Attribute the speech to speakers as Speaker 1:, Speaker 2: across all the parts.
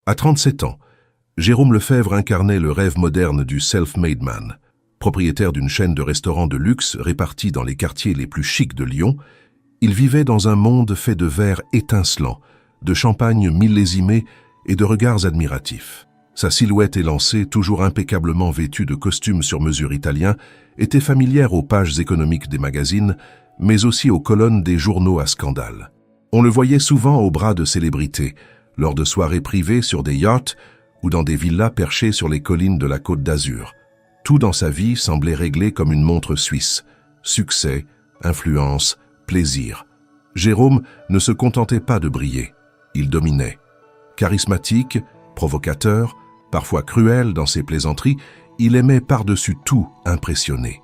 Speaker 1: À 37 ans, Jérôme Lefebvre incarnait le rêve moderne du self-made man. Propriétaire d'une chaîne de restaurants de luxe répartis dans les quartiers les plus chics de Lyon, il vivait dans un monde fait de verres étincelants, de champagne millésimé et de regards admiratifs. Sa silhouette élancée, toujours impeccablement vêtue de costumes sur mesure italiens, était familière aux pages économiques des magazines, mais aussi aux colonnes des journaux à scandale. On le voyait souvent au bras de célébrités, lors de soirées privées sur des yachts ou dans des villas perchées sur les collines de la Côte d'Azur. Tout dans sa vie semblait réglé comme une montre suisse. Succès, influence, plaisir. Jérôme ne se contentait pas de briller, il dominait. Charismatique, provocateur, parfois cruel dans ses plaisanteries, il aimait par-dessus tout impressionner.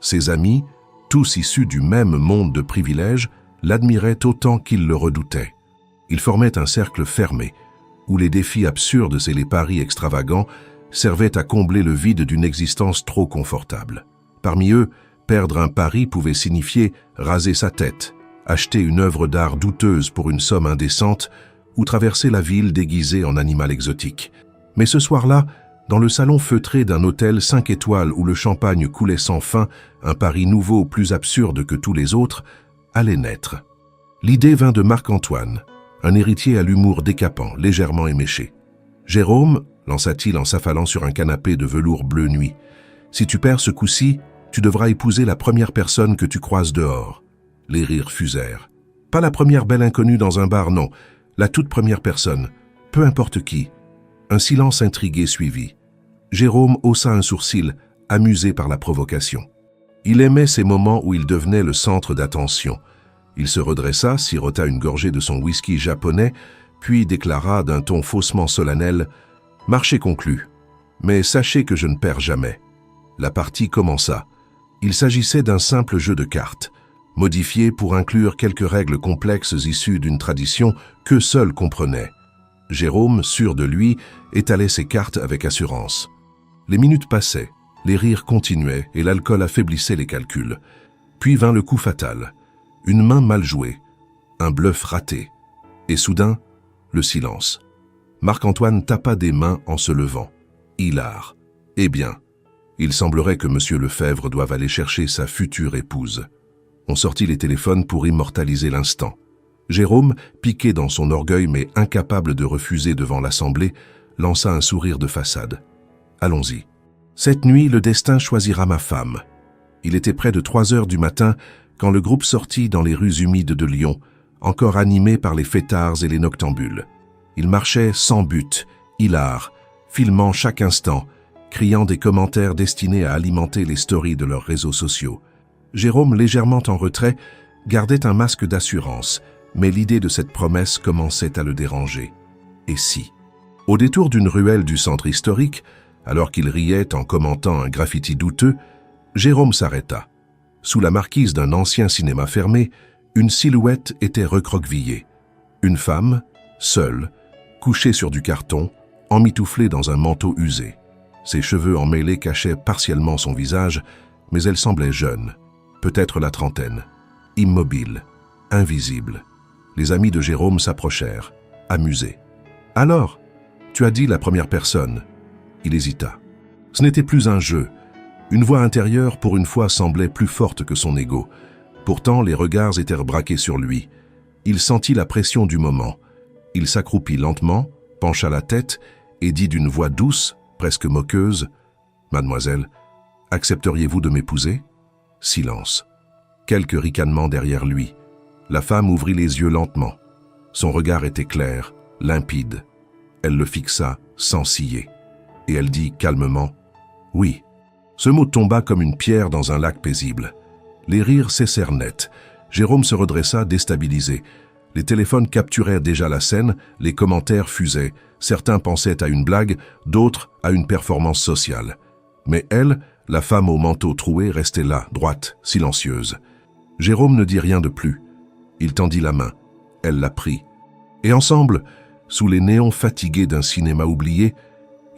Speaker 1: Ses amis, tous issus du même monde de privilèges, l'admiraient autant qu'ils le redoutaient. Ils formaient un cercle fermé, où les défis absurdes et les paris extravagants servaient à combler le vide d'une existence trop confortable. Parmi eux, perdre un pari pouvait signifier raser sa tête, acheter une œuvre d'art douteuse pour une somme indécente ou traverser la ville déguisé en animal exotique. Mais ce soir-là, dans le salon feutré d'un hôtel 5 étoiles où le champagne coulait sans fin, un pari nouveau plus absurde que tous les autres, allait naître. L'idée vint de Marc-Antoine, un héritier à l'humour décapant, légèrement éméché. « Jérôme, lança-t-il en s'affalant sur un canapé de velours bleu nuit, si tu perds ce coup-ci, tu devras épouser la première personne que tu croises dehors. » Les rires fusèrent. Pas la première belle inconnue dans un bar, non. La toute première personne, peu importe qui. Un silence intrigué suivit. Jérôme haussa un sourcil, amusé par la provocation. Il aimait ces moments où il devenait le centre d'attention. Il se redressa, sirota une gorgée de son whisky japonais, puis déclara d'un ton faussement solennel « Marché conclu. Mais sachez que je ne perds jamais. » La partie commença. Il s'agissait d'un simple jeu de cartes, modifié pour inclure quelques règles complexes issues d'une tradition qu'eux seuls comprenaient. Jérôme, sûr de lui, étalait ses cartes avec assurance. Les minutes passaient, les rires continuaient et l'alcool affaiblissait les calculs. Puis vint le coup fatal. Une main mal jouée, un bluff raté. Et soudain, le silence. Marc-Antoine tapa des mains en se levant. Hilar. Eh bien, il semblerait que M. Lefebvre doive aller chercher sa future épouse. On sortit les téléphones pour immortaliser l'instant. Jérôme, piqué dans son orgueil mais incapable de refuser devant l'Assemblée, lança un sourire de façade. « Allons-y. Cette nuit, le destin choisira ma femme. » Il était près de 3 heures du matin quand le groupe sortit dans les rues humides de Lyon, encore animé par les fêtards et les noctambules. Ils marchaient sans but, hilars, filmant chaque instant, criant des commentaires destinés à alimenter les stories de leurs réseaux sociaux. Jérôme, légèrement en retrait, gardait un masque d'assurance, mais l'idée de cette promesse commençait à le déranger. Et si? Au détour d'une ruelle du centre historique, alors qu'il riait en commentant un graffiti douteux, Jérôme s'arrêta. Sous la marquise d'un ancien cinéma fermé, une silhouette était recroquevillée. Une femme, seule, couchée sur du carton, emmitouflée dans un manteau usé. Ses cheveux emmêlés cachaient partiellement son visage, mais elle semblait jeune, peut-être la trentaine, immobile, invisible. Les amis de Jérôme s'approchèrent, amusés. « Alors, tu as dit la première personne. » Il hésita. Ce n'était plus un jeu. Une voix intérieure, pour une fois, semblait plus forte que son ego. Pourtant, les regards étaient braqués sur lui. Il sentit la pression du moment. Il s'accroupit lentement, pencha la tête et dit d'une voix douce, presque moqueuse, « Mademoiselle, accepteriez-vous de m'épouser ?» Silence. Quelques ricanements derrière lui. La femme ouvrit les yeux lentement. Son regard était clair, limpide. Elle le fixa sans ciller. Et elle dit calmement « Oui ». Ce mot tomba comme une pierre dans un lac paisible. Les rires cessèrent net. Jérôme se redressa, déstabilisé. Les téléphones capturaient déjà la scène, les commentaires fusaient. Certains pensaient à une blague, d'autres à une performance sociale. Mais elle, la femme au manteau troué, restait là, droite, silencieuse. Jérôme ne dit rien de plus. Il tendit la main. Elle la prit. Et ensemble, sous les néons fatigués d'un cinéma oublié,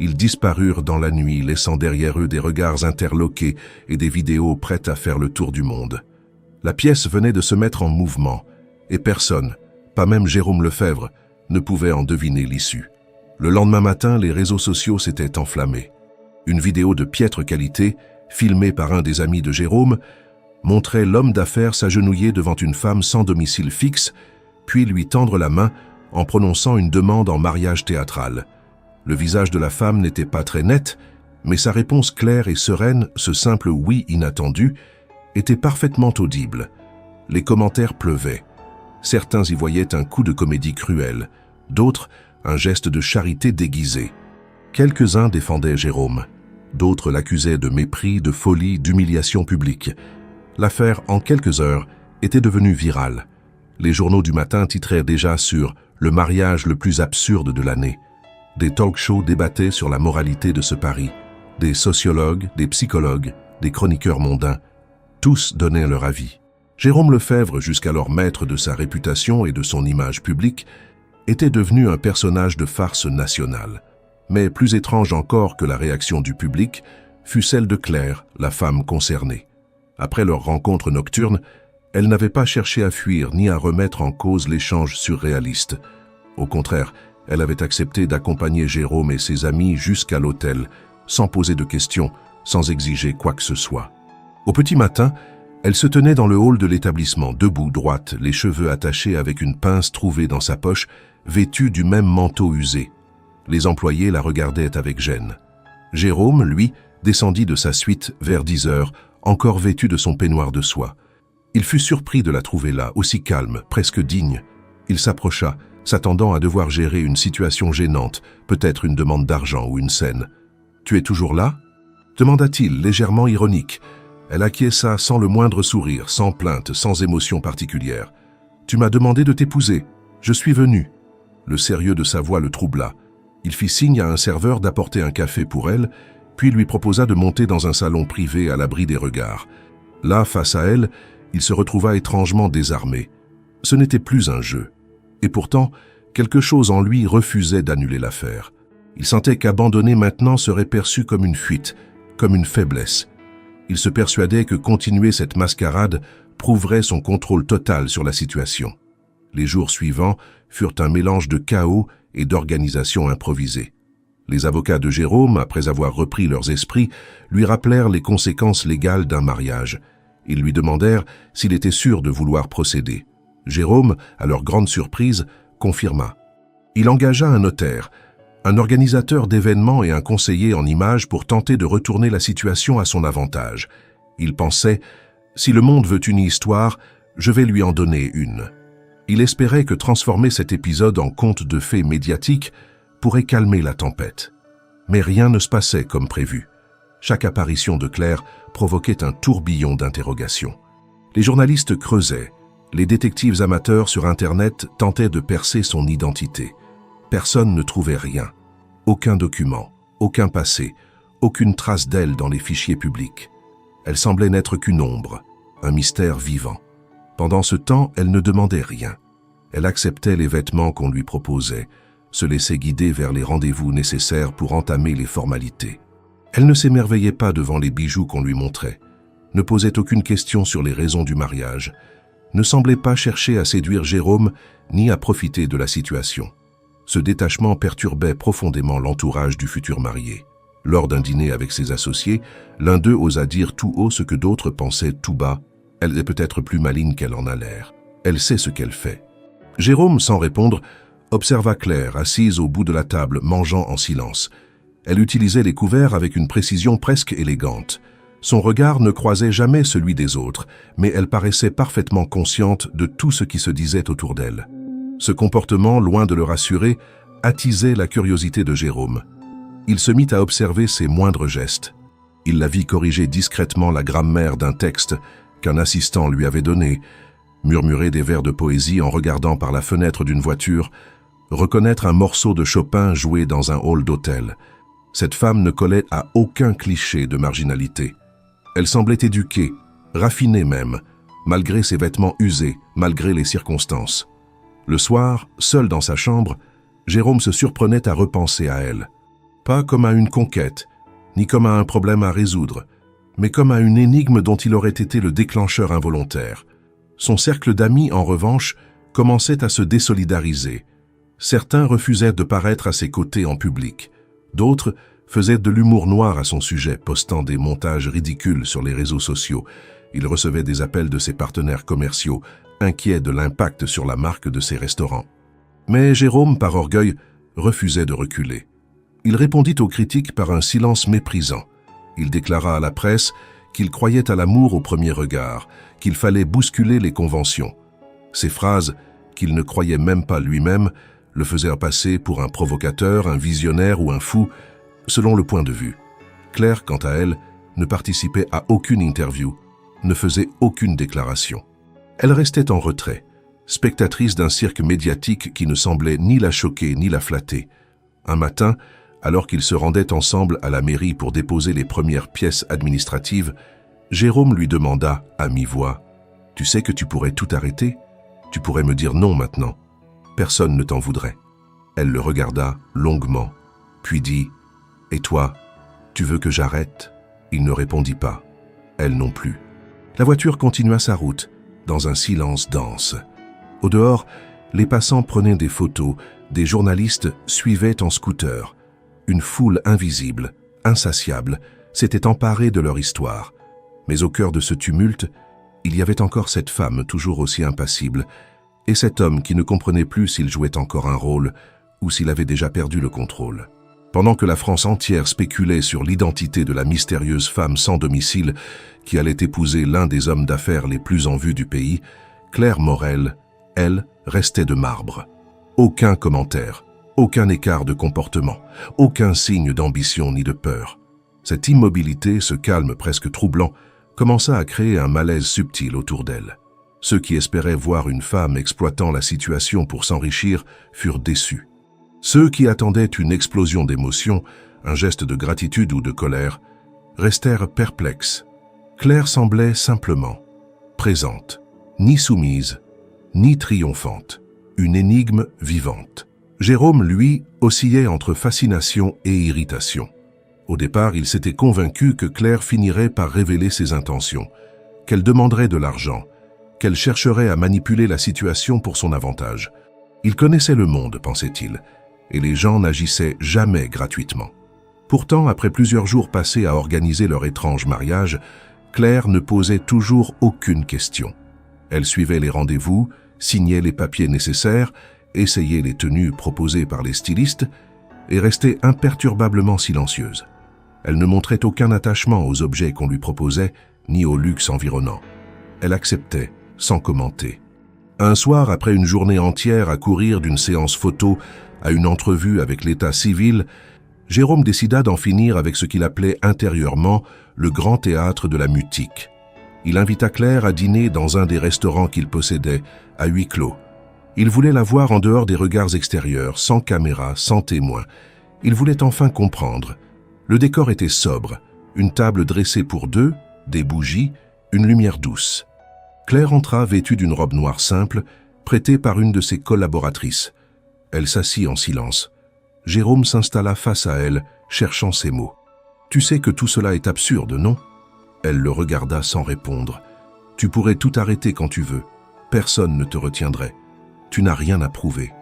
Speaker 1: ils disparurent dans la nuit, laissant derrière eux des regards interloqués et des vidéos prêtes à faire le tour du monde. La pièce venait de se mettre en mouvement, et personne, pas même Jérôme Lefebvre, ne pouvait en deviner l'issue. Le lendemain matin, les réseaux sociaux s'étaient enflammés. Une vidéo de piètre qualité, filmée par un des amis de Jérôme, montrait l'homme d'affaires s'agenouiller devant une femme sans domicile fixe, puis lui tendre la main en prononçant une demande en mariage théâtral. Le visage de la femme n'était pas très net, mais sa réponse claire et sereine, ce simple oui inattendu, était parfaitement audible. Les commentaires pleuvaient. Certains y voyaient un coup de comédie cruelle, d'autres un geste de charité déguisé. Quelques-uns défendaient Jérôme, d'autres l'accusaient de mépris, de folie, d'humiliation publique. L'affaire, en quelques heures, était devenue virale. Les journaux du matin titraient déjà sur « le mariage le plus absurde de l'année ». Des talk-shows débattaient sur la moralité de ce pari. Des sociologues, des psychologues, des chroniqueurs mondains, tous donnaient leur avis. Jérôme Lefebvre, jusqu'alors maître de sa réputation et de son image publique, était devenu un personnage de farce nationale. Mais plus étrange encore que la réaction du public fut celle de Claire, la femme concernée. Après leur rencontre nocturne, elle n'avait pas cherché à fuir ni à remettre en cause l'échange surréaliste. Au contraire, elle avait accepté d'accompagner Jérôme et ses amis jusqu'à l'hôtel, sans poser de questions, sans exiger quoi que ce soit. Au petit matin, elle se tenait dans le hall de l'établissement, debout, droite, les cheveux attachés avec une pince trouvée dans sa poche, vêtue du même manteau usé. Les employés la regardaient avec gêne. Jérôme, lui, descendit de sa suite vers 10 heures, encore vêtu de son peignoir de soie. Il fut surpris de la trouver là, aussi calme, presque digne. Il s'approcha, s'attendant à devoir gérer une situation gênante, peut-être une demande d'argent ou une scène. « Tu es toujours là ?» demanda-t-il, légèrement ironique. Elle acquiesça sans le moindre sourire, sans plainte, sans émotion particulière. « Tu m'as demandé de t'épouser. Je suis venu. » Le sérieux de sa voix le troubla. Il fit signe à un serveur d'apporter un café pour elle, puis lui proposa de monter dans un salon privé à l'abri des regards. Là, face à elle, il se retrouva étrangement désarmé. Ce n'était plus un jeu. Et pourtant, quelque chose en lui refusait d'annuler l'affaire. Il sentait qu'abandonner maintenant serait perçu comme une fuite, comme une faiblesse. Il se persuadait que continuer cette mascarade prouverait son contrôle total sur la situation. Les jours suivants furent un mélange de chaos et d'organisation improvisée. Les avocats de Jérôme, après avoir repris leurs esprits, lui rappelèrent les conséquences légales d'un mariage. Ils lui demandèrent s'il était sûr de vouloir procéder. Jérôme, à leur grande surprise, confirma. Il engagea un notaire, un organisateur d'événements et un conseiller en images pour tenter de retourner la situation à son avantage. Il pensait « Si le monde veut une histoire, je vais lui en donner une ». Il espérait que transformer cet épisode en conte de fées médiatique pourrait calmer la tempête. Mais rien ne se passait comme prévu. Chaque apparition de Claire provoquait un tourbillon d'interrogations. Les journalistes creusaient. Les détectives amateurs sur Internet tentaient de percer son identité. Personne ne trouvait rien. Aucun document, aucun passé, aucune trace d'elle dans les fichiers publics. Elle semblait n'être qu'une ombre, un mystère vivant. Pendant ce temps, elle ne demandait rien. Elle acceptait les vêtements qu'on lui proposait, se laissait guider vers les rendez-vous nécessaires pour entamer les formalités. Elle ne s'émerveillait pas devant les bijoux qu'on lui montrait, ne posait aucune question sur les raisons du mariage, ne semblait pas chercher à séduire Jérôme ni à profiter de la situation. Ce détachement perturbait profondément l'entourage du futur marié. Lors d'un dîner avec ses associés, l'un d'eux osa dire tout haut ce que d'autres pensaient tout bas. Elle est peut-être plus maligne qu'elle en a l'air. Elle sait ce qu'elle fait. Jérôme, sans répondre, observa Claire, assise au bout de la table, mangeant en silence. Elle utilisait les couverts avec une précision presque élégante. Son regard ne croisait jamais celui des autres, mais elle paraissait parfaitement consciente de tout ce qui se disait autour d'elle. Ce comportement, loin de le rassurer, attisait la curiosité de Jérôme. Il se mit à observer ses moindres gestes. Il la vit corriger discrètement la grammaire d'un texte qu'un assistant lui avait donné, murmurer des vers de poésie en regardant par la fenêtre d'une voiture, reconnaître un morceau de Chopin joué dans un hall d'hôtel. Cette femme ne collait à aucun cliché de marginalité. Elle semblait éduquée, raffinée même, malgré ses vêtements usés, malgré les circonstances. Le soir, seul dans sa chambre, Jérôme se surprenait à repenser à elle. Pas comme à une conquête, ni comme à un problème à résoudre, mais comme à une énigme dont il aurait été le déclencheur involontaire. Son cercle d'amis, en revanche, commençait à se désolidariser. Certains refusaient de paraître à ses côtés en public. D'autres faisaient de l'humour noir à son sujet, postant des montages ridicules sur les réseaux sociaux. Il recevait des appels de ses partenaires commerciaux, inquiets de l'impact sur la marque de ses restaurants. Mais Jérôme, par orgueil, refusait de reculer. Il répondit aux critiques par un silence méprisant. Il déclara à la presse qu'il croyait à l'amour au premier regard, qu'il fallait bousculer les conventions. Ces phrases, qu'il ne croyait même pas lui-même, le faisaient passer pour un provocateur, un visionnaire ou un fou, selon le point de vue. Claire, quant à elle, ne participait à aucune interview, ne faisait aucune déclaration. Elle restait en retrait, spectatrice d'un cirque médiatique qui ne semblait ni la choquer ni la flatter. Un matin, alors qu'ils se rendaient ensemble à la mairie pour déposer les premières pièces administratives, Jérôme lui demanda, à mi-voix, « Tu sais que tu pourrais tout arrêter? Tu pourrais me dire non maintenant. Personne ne t'en voudrait. » Elle le regarda longuement, puis dit, « Et toi, tu veux que j'arrête ?» Il ne répondit pas. Elle non plus. La voiture continua sa route, dans un silence dense. Au dehors, les passants prenaient des photos, des journalistes suivaient en scooter. Une foule invisible, insatiable, s'était emparée de leur histoire. Mais au cœur de ce tumulte, il y avait encore cette femme toujours aussi impassible, et cet homme qui ne comprenait plus s'il jouait encore un rôle ou s'il avait déjà perdu le contrôle. Pendant que la France entière spéculait sur l'identité de la mystérieuse femme sans domicile qui allait épouser l'un des hommes d'affaires les plus en vue du pays, Claire Morel, elle, restait de marbre. Aucun commentaire, aucun écart de comportement, aucun signe d'ambition ni de peur. Cette immobilité, ce calme presque troublant, commença à créer un malaise subtil autour d'elle. Ceux qui espéraient voir une femme exploitant la situation pour s'enrichir furent déçus. Ceux qui attendaient une explosion d'émotions, un geste de gratitude ou de colère, restèrent perplexes. Claire semblait simplement présente, ni soumise, ni triomphante, une énigme vivante. Jérôme, lui, oscillait entre fascination et irritation. Au départ, il s'était convaincu que Claire finirait par révéler ses intentions, qu'elle demanderait de l'argent, qu'elle chercherait à manipuler la situation pour son avantage. Il connaissait le monde, pensait-il, et les gens n'agissaient jamais gratuitement. Pourtant, après plusieurs jours passés à organiser leur étrange mariage, Claire ne posait toujours aucune question. Elle suivait les rendez-vous, signait les papiers nécessaires, essayait les tenues proposées par les stylistes et restait imperturbablement silencieuse. Elle ne montrait aucun attachement aux objets qu'on lui proposait, ni au luxe environnant. Elle acceptait, sans commenter. Un soir, après une journée entière à courir d'une séance photo à une entrevue avec l'état civil, Jérôme décida d'en finir avec ce qu'il appelait intérieurement le grand théâtre de la mutique. Il invita Claire à dîner dans un des restaurants qu'il possédait, à huis clos. Il voulait la voir en dehors des regards extérieurs, sans caméra, sans témoin. Il voulait enfin comprendre. Le décor était sobre, une table dressée pour deux, des bougies, une lumière douce. Claire entra vêtue d'une robe noire simple, prêtée par une de ses collaboratrices. Elle s'assit en silence. Jérôme s'installa face à elle, cherchant ses mots. « Tu sais que tout cela est absurde, non ?» Elle le regarda sans répondre. « Tu pourrais tout arrêter quand tu veux. Personne ne te retiendrait. Tu n'as rien à prouver. »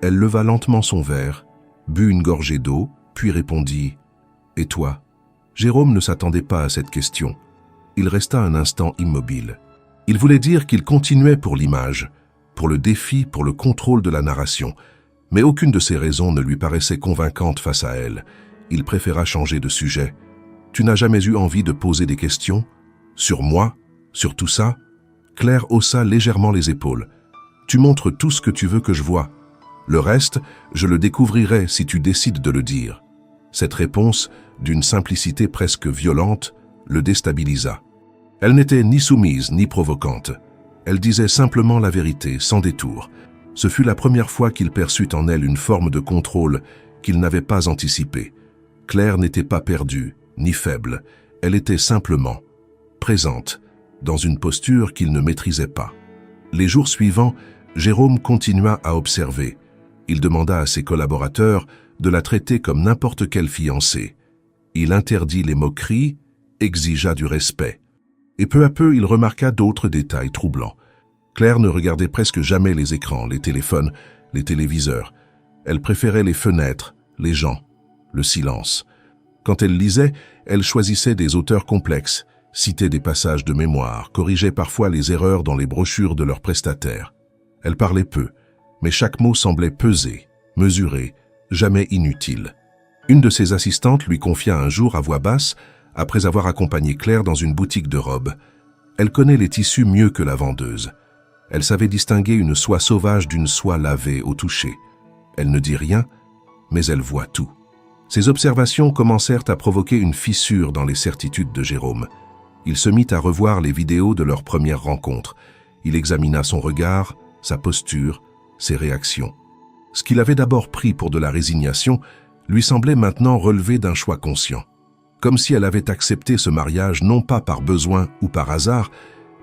Speaker 1: Elle leva lentement son verre, but une gorgée d'eau, puis répondit « Et toi ?» Jérôme ne s'attendait pas à cette question. Il resta un instant immobile. Il voulait dire qu'il continuait pour l'image, pour le défi, pour le contrôle de la narration. Mais aucune de ces raisons ne lui paraissait convaincante face à elle. Il préféra changer de sujet. « Tu n'as jamais eu envie de poser des questions? Sur moi? Sur tout ça ?» Claire haussa légèrement les épaules. « Tu montres tout ce que tu veux que je vois. Le reste, je le découvrirai si tu décides de le dire. » Cette réponse, d'une simplicité presque violente, le déstabilisa. Elle n'était ni soumise ni provocante. Elle disait simplement la vérité, sans détour. Ce fut la première fois qu'il perçut en elle une forme de contrôle qu'il n'avait pas anticipée. Claire n'était pas perdue, ni faible. Elle était simplement présente, dans une posture qu'il ne maîtrisait pas. Les jours suivants, Jérôme continua à observer. Il demanda à ses collaborateurs de la traiter comme n'importe quelle fiancée. Il interdit les moqueries, exigea du respect. Et peu à peu, il remarqua d'autres détails troublants. Claire ne regardait presque jamais les écrans, les téléphones, les téléviseurs. Elle préférait les fenêtres, les gens, le silence. Quand elle lisait, elle choisissait des auteurs complexes, citait des passages de mémoire, corrigeait parfois les erreurs dans les brochures de leurs prestataires. Elle parlait peu, mais chaque mot semblait pesé, mesuré, jamais inutile. Une de ses assistantes lui confia un jour à voix basse, après avoir accompagné Claire dans une boutique de robes. Elle connaît les tissus mieux que la vendeuse. Elle savait distinguer une soie sauvage d'une soie lavée au toucher. Elle ne dit rien, mais elle voit tout. Ses observations commencèrent à provoquer une fissure dans les certitudes de Jérôme. Il se mit à revoir les vidéos de leur première rencontre. Il examina son regard, sa posture, ses réactions. Ce qu'il avait d'abord pris pour de la résignation lui semblait maintenant relever d'un choix conscient. Comme si elle avait accepté ce mariage non pas par besoin ou par hasard,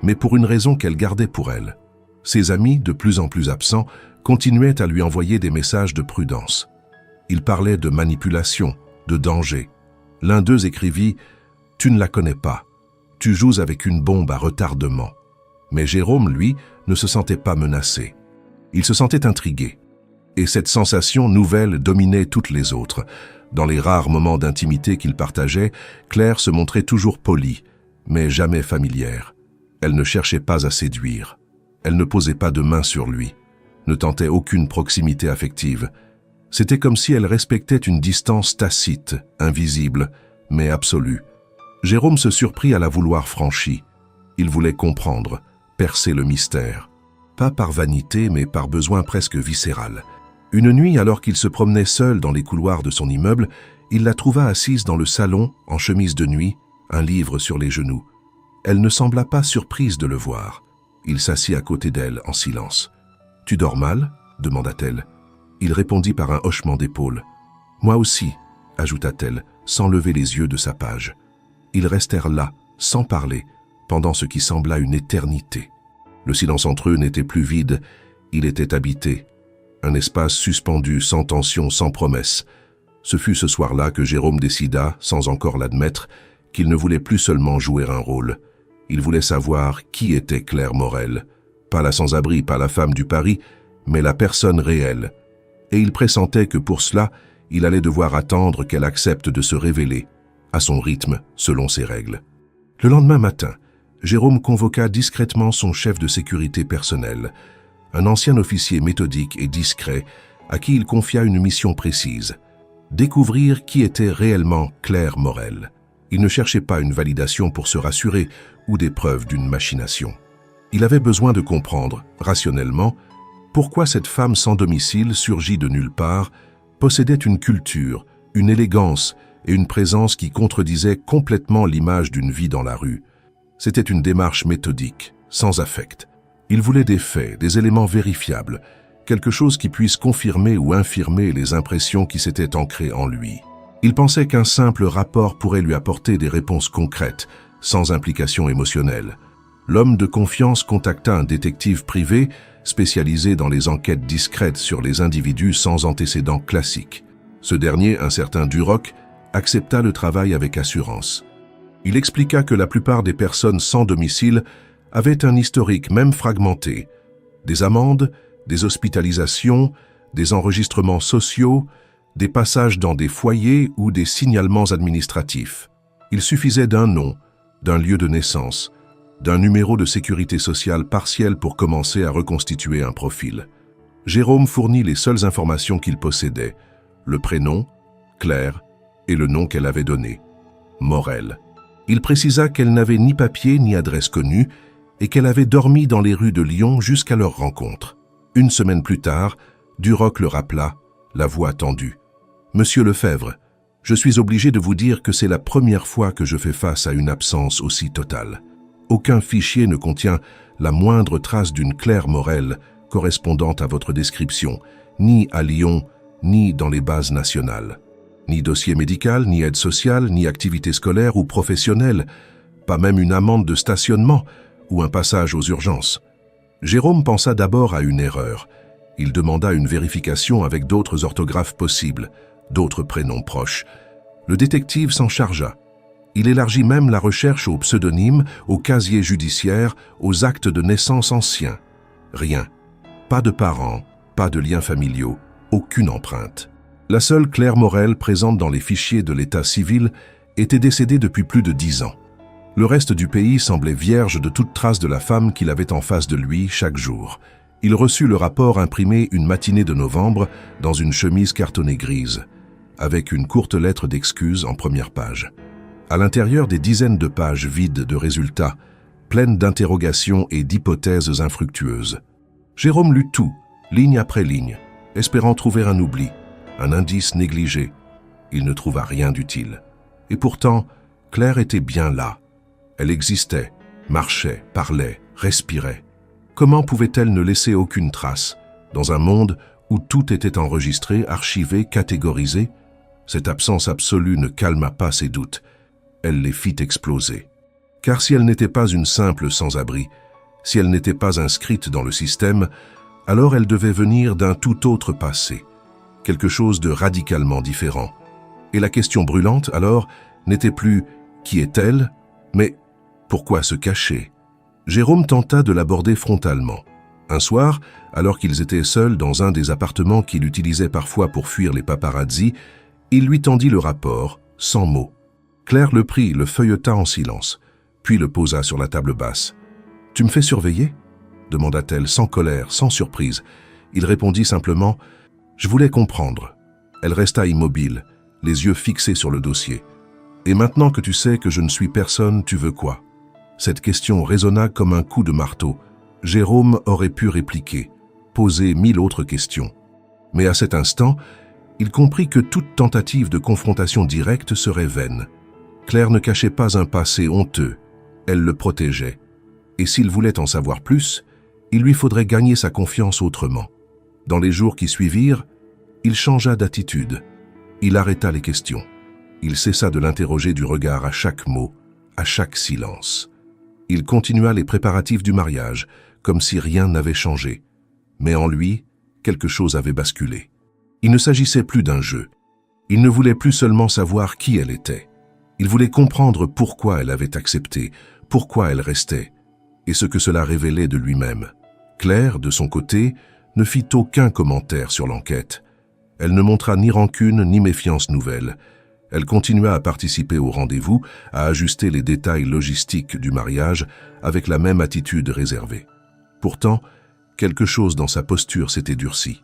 Speaker 1: mais pour une raison qu'elle gardait pour elle. Ses amis, de plus en plus absents, continuaient à lui envoyer des messages de prudence. Ils parlaient de manipulation, de danger. L'un d'eux écrivit « Tu ne la connais pas. Tu joues avec une bombe à retardement. » Mais Jérôme, lui, ne se sentait pas menacé. Il se sentait intrigué. Et cette sensation nouvelle dominait toutes les autres. Dans les rares moments d'intimité qu'ils partageaient, Claire se montrait toujours polie, mais jamais familière. Elle ne cherchait pas à séduire. Elle ne posait pas de main sur lui, ne tentait aucune proximité affective. C'était comme si elle respectait une distance tacite, invisible, mais absolue. Jérôme se surprit à la vouloir franchie. Il voulait comprendre, percer le mystère. Pas par vanité, mais par besoin presque viscéral. Une nuit, alors qu'il se promenait seul dans les couloirs de son immeuble, il la trouva assise dans le salon, en chemise de nuit, un livre sur les genoux. Elle ne sembla pas surprise de le voir. Il s'assit à côté d'elle en silence. « Tu dors mal ?» demanda-t-elle. Il répondit par un hochement d'épaule. « Moi aussi », ajouta-t-elle, sans lever les yeux de sa page. Ils restèrent là, sans parler, pendant ce qui sembla une éternité. Le silence entre eux n'était plus vide, il était habité. Un espace suspendu, sans tension, sans promesse. Ce fut ce soir-là que Jérôme décida, sans encore l'admettre, qu'il ne voulait plus seulement jouer un rôle. Il voulait savoir qui était Claire Morel. Pas la sans-abri, pas la femme du Paris, mais la personne réelle. Et il pressentait que pour cela, il allait devoir attendre qu'elle accepte de se révéler, à son rythme, selon ses règles. Le lendemain matin, Jérôme convoqua discrètement son chef de sécurité personnelle, un ancien officier méthodique et discret à qui il confia une mission précise, découvrir qui était réellement Claire Morel. Il ne cherchait pas une validation pour se rassurer ou des preuves d'une machination. Il avait besoin de comprendre, rationnellement, pourquoi cette femme sans domicile, surgie de nulle part, possédait une culture, une élégance et une présence qui contredisaient complètement l'image d'une vie dans la rue. C'était une démarche méthodique, sans affect. Il voulait des faits, des éléments vérifiables, quelque chose qui puisse confirmer ou infirmer les impressions qui s'étaient ancrées en lui. Il pensait qu'un simple rapport pourrait lui apporter des réponses concrètes, sans implication émotionnelle. L'homme de confiance contacta un détective privé spécialisé dans les enquêtes discrètes sur les individus sans antécédents classiques. Ce dernier, un certain Duroc, accepta le travail avec assurance. Il expliqua que la plupart des personnes sans domicile avaient un historique même fragmenté, des amendes, des hospitalisations, des enregistrements sociaux, des passages dans des foyers ou des signalements administratifs. Il suffisait d'un nom, d'un lieu de naissance, d'un numéro de sécurité sociale partiel pour commencer à reconstituer un profil. Jérôme fournit les seules informations qu'il possédait, le prénom, Claire, et le nom qu'elle avait donné, Morel. Il précisa qu'elle n'avait ni papier ni adresse connue et qu'elle avait dormi dans les rues de Lyon jusqu'à leur rencontre. Une semaine plus tard, Duroc le rappela, la voix tendue. « Monsieur Lefebvre, je suis obligé de vous dire que c'est la première fois que je fais face à une absence aussi totale. Aucun fichier ne contient la moindre trace d'une Claire Morel correspondant à votre description, ni à Lyon, ni dans les bases nationales. Ni dossier médical, ni aide sociale, ni activité scolaire ou professionnelle, pas même une amende de stationnement ou un passage aux urgences. » Jérôme pensa d'abord à une erreur. Il demanda une vérification avec d'autres orthographes possibles, d'autres prénoms proches. Le détective s'en chargea. Il élargit même la recherche aux pseudonymes, aux casiers judiciaires, aux actes de naissance anciens. Rien. Pas de parents, pas de liens familiaux, aucune empreinte. La seule Claire Morel présente dans les fichiers de l'état civil était décédée depuis plus de 10 ans. Le reste du pays semblait vierge de toute trace de la femme qu'il avait en face de lui chaque jour. Il reçut le rapport imprimé une matinée de novembre dans une chemise cartonnée grise, avec une courte lettre d'excuses en première page. À l'intérieur des dizaines de pages vides de résultats, pleines d'interrogations et d'hypothèses infructueuses. Jérôme lut tout, ligne après ligne, espérant trouver un oubli, un indice négligé. Il ne trouva rien d'utile. Et pourtant, Claire était bien là. Elle existait, marchait, parlait, respirait. Comment pouvait-elle ne laisser aucune trace, dans un monde où tout était enregistré, archivé, catégorisé? Cette absence absolue ne calma pas ses doutes. Elle les fit exploser. Car si elle n'était pas une simple sans-abri, si elle n'était pas inscrite dans le système, alors elle devait venir d'un tout autre passé, quelque chose de radicalement différent. Et la question brûlante, alors, n'était plus « qui est-elle ?», mais « pourquoi se cacher ?» Jérôme tenta de l'aborder frontalement. Un soir, alors qu'ils étaient seuls dans un des appartements qu'il utilisait parfois pour fuir les paparazzis, il lui tendit le rapport, sans mots. Claire le prit, le feuilleta en silence, puis le posa sur la table basse. « Tu me fais surveiller ?» demanda-t-elle sans colère, sans surprise. Il répondit simplement « Je voulais comprendre. » Elle resta immobile, les yeux fixés sur le dossier. « Et maintenant que tu sais que je ne suis personne, tu veux quoi ?» Cette question résonna comme un coup de marteau. Jérôme aurait pu répliquer, poser 1000 autres questions. Mais à cet instant, il comprit que toute tentative de confrontation directe serait vaine. Claire ne cachait pas un passé honteux, elle le protégeait. Et s'il voulait en savoir plus, il lui faudrait gagner sa confiance autrement. Dans les jours qui suivirent, il changea d'attitude. Il arrêta les questions. Il cessa de l'interroger du regard à chaque mot, à chaque silence. Il continua les préparatifs du mariage, comme si rien n'avait changé. Mais en lui, quelque chose avait basculé. Il ne s'agissait plus d'un jeu. Il ne voulait plus seulement savoir qui elle était. Il voulait comprendre pourquoi elle avait accepté, pourquoi elle restait, et ce que cela révélait de lui-même. Claire, de son côté, ne fit aucun commentaire sur l'enquête. Elle ne montra ni rancune ni méfiance nouvelle. Elle continua à participer au rendez-vous, à ajuster les détails logistiques du mariage avec la même attitude réservée. Pourtant, quelque chose dans sa posture s'était durci.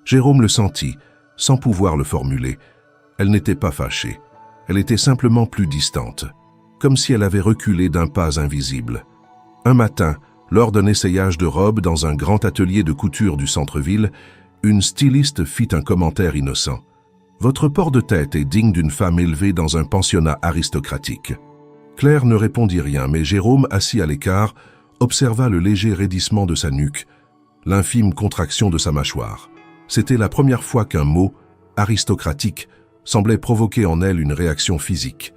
Speaker 1: Jérôme le sentit, sans pouvoir le formuler. Elle n'était pas fâchée. Elle était simplement plus distante, comme si elle avait reculé d'un pas invisible. Un matin, lors d'un essayage de robe dans un grand atelier de couture du centre-ville, une styliste fit un commentaire innocent. « Votre port de tête est digne d'une femme élevée dans un pensionnat aristocratique. » Claire ne répondit rien, mais Jérôme, assis à l'écart, observa le léger raidissement de sa nuque, l'infime contraction de sa mâchoire. C'était la première fois qu'un mot, aristocratique, semblait provoquer en elle une réaction physique.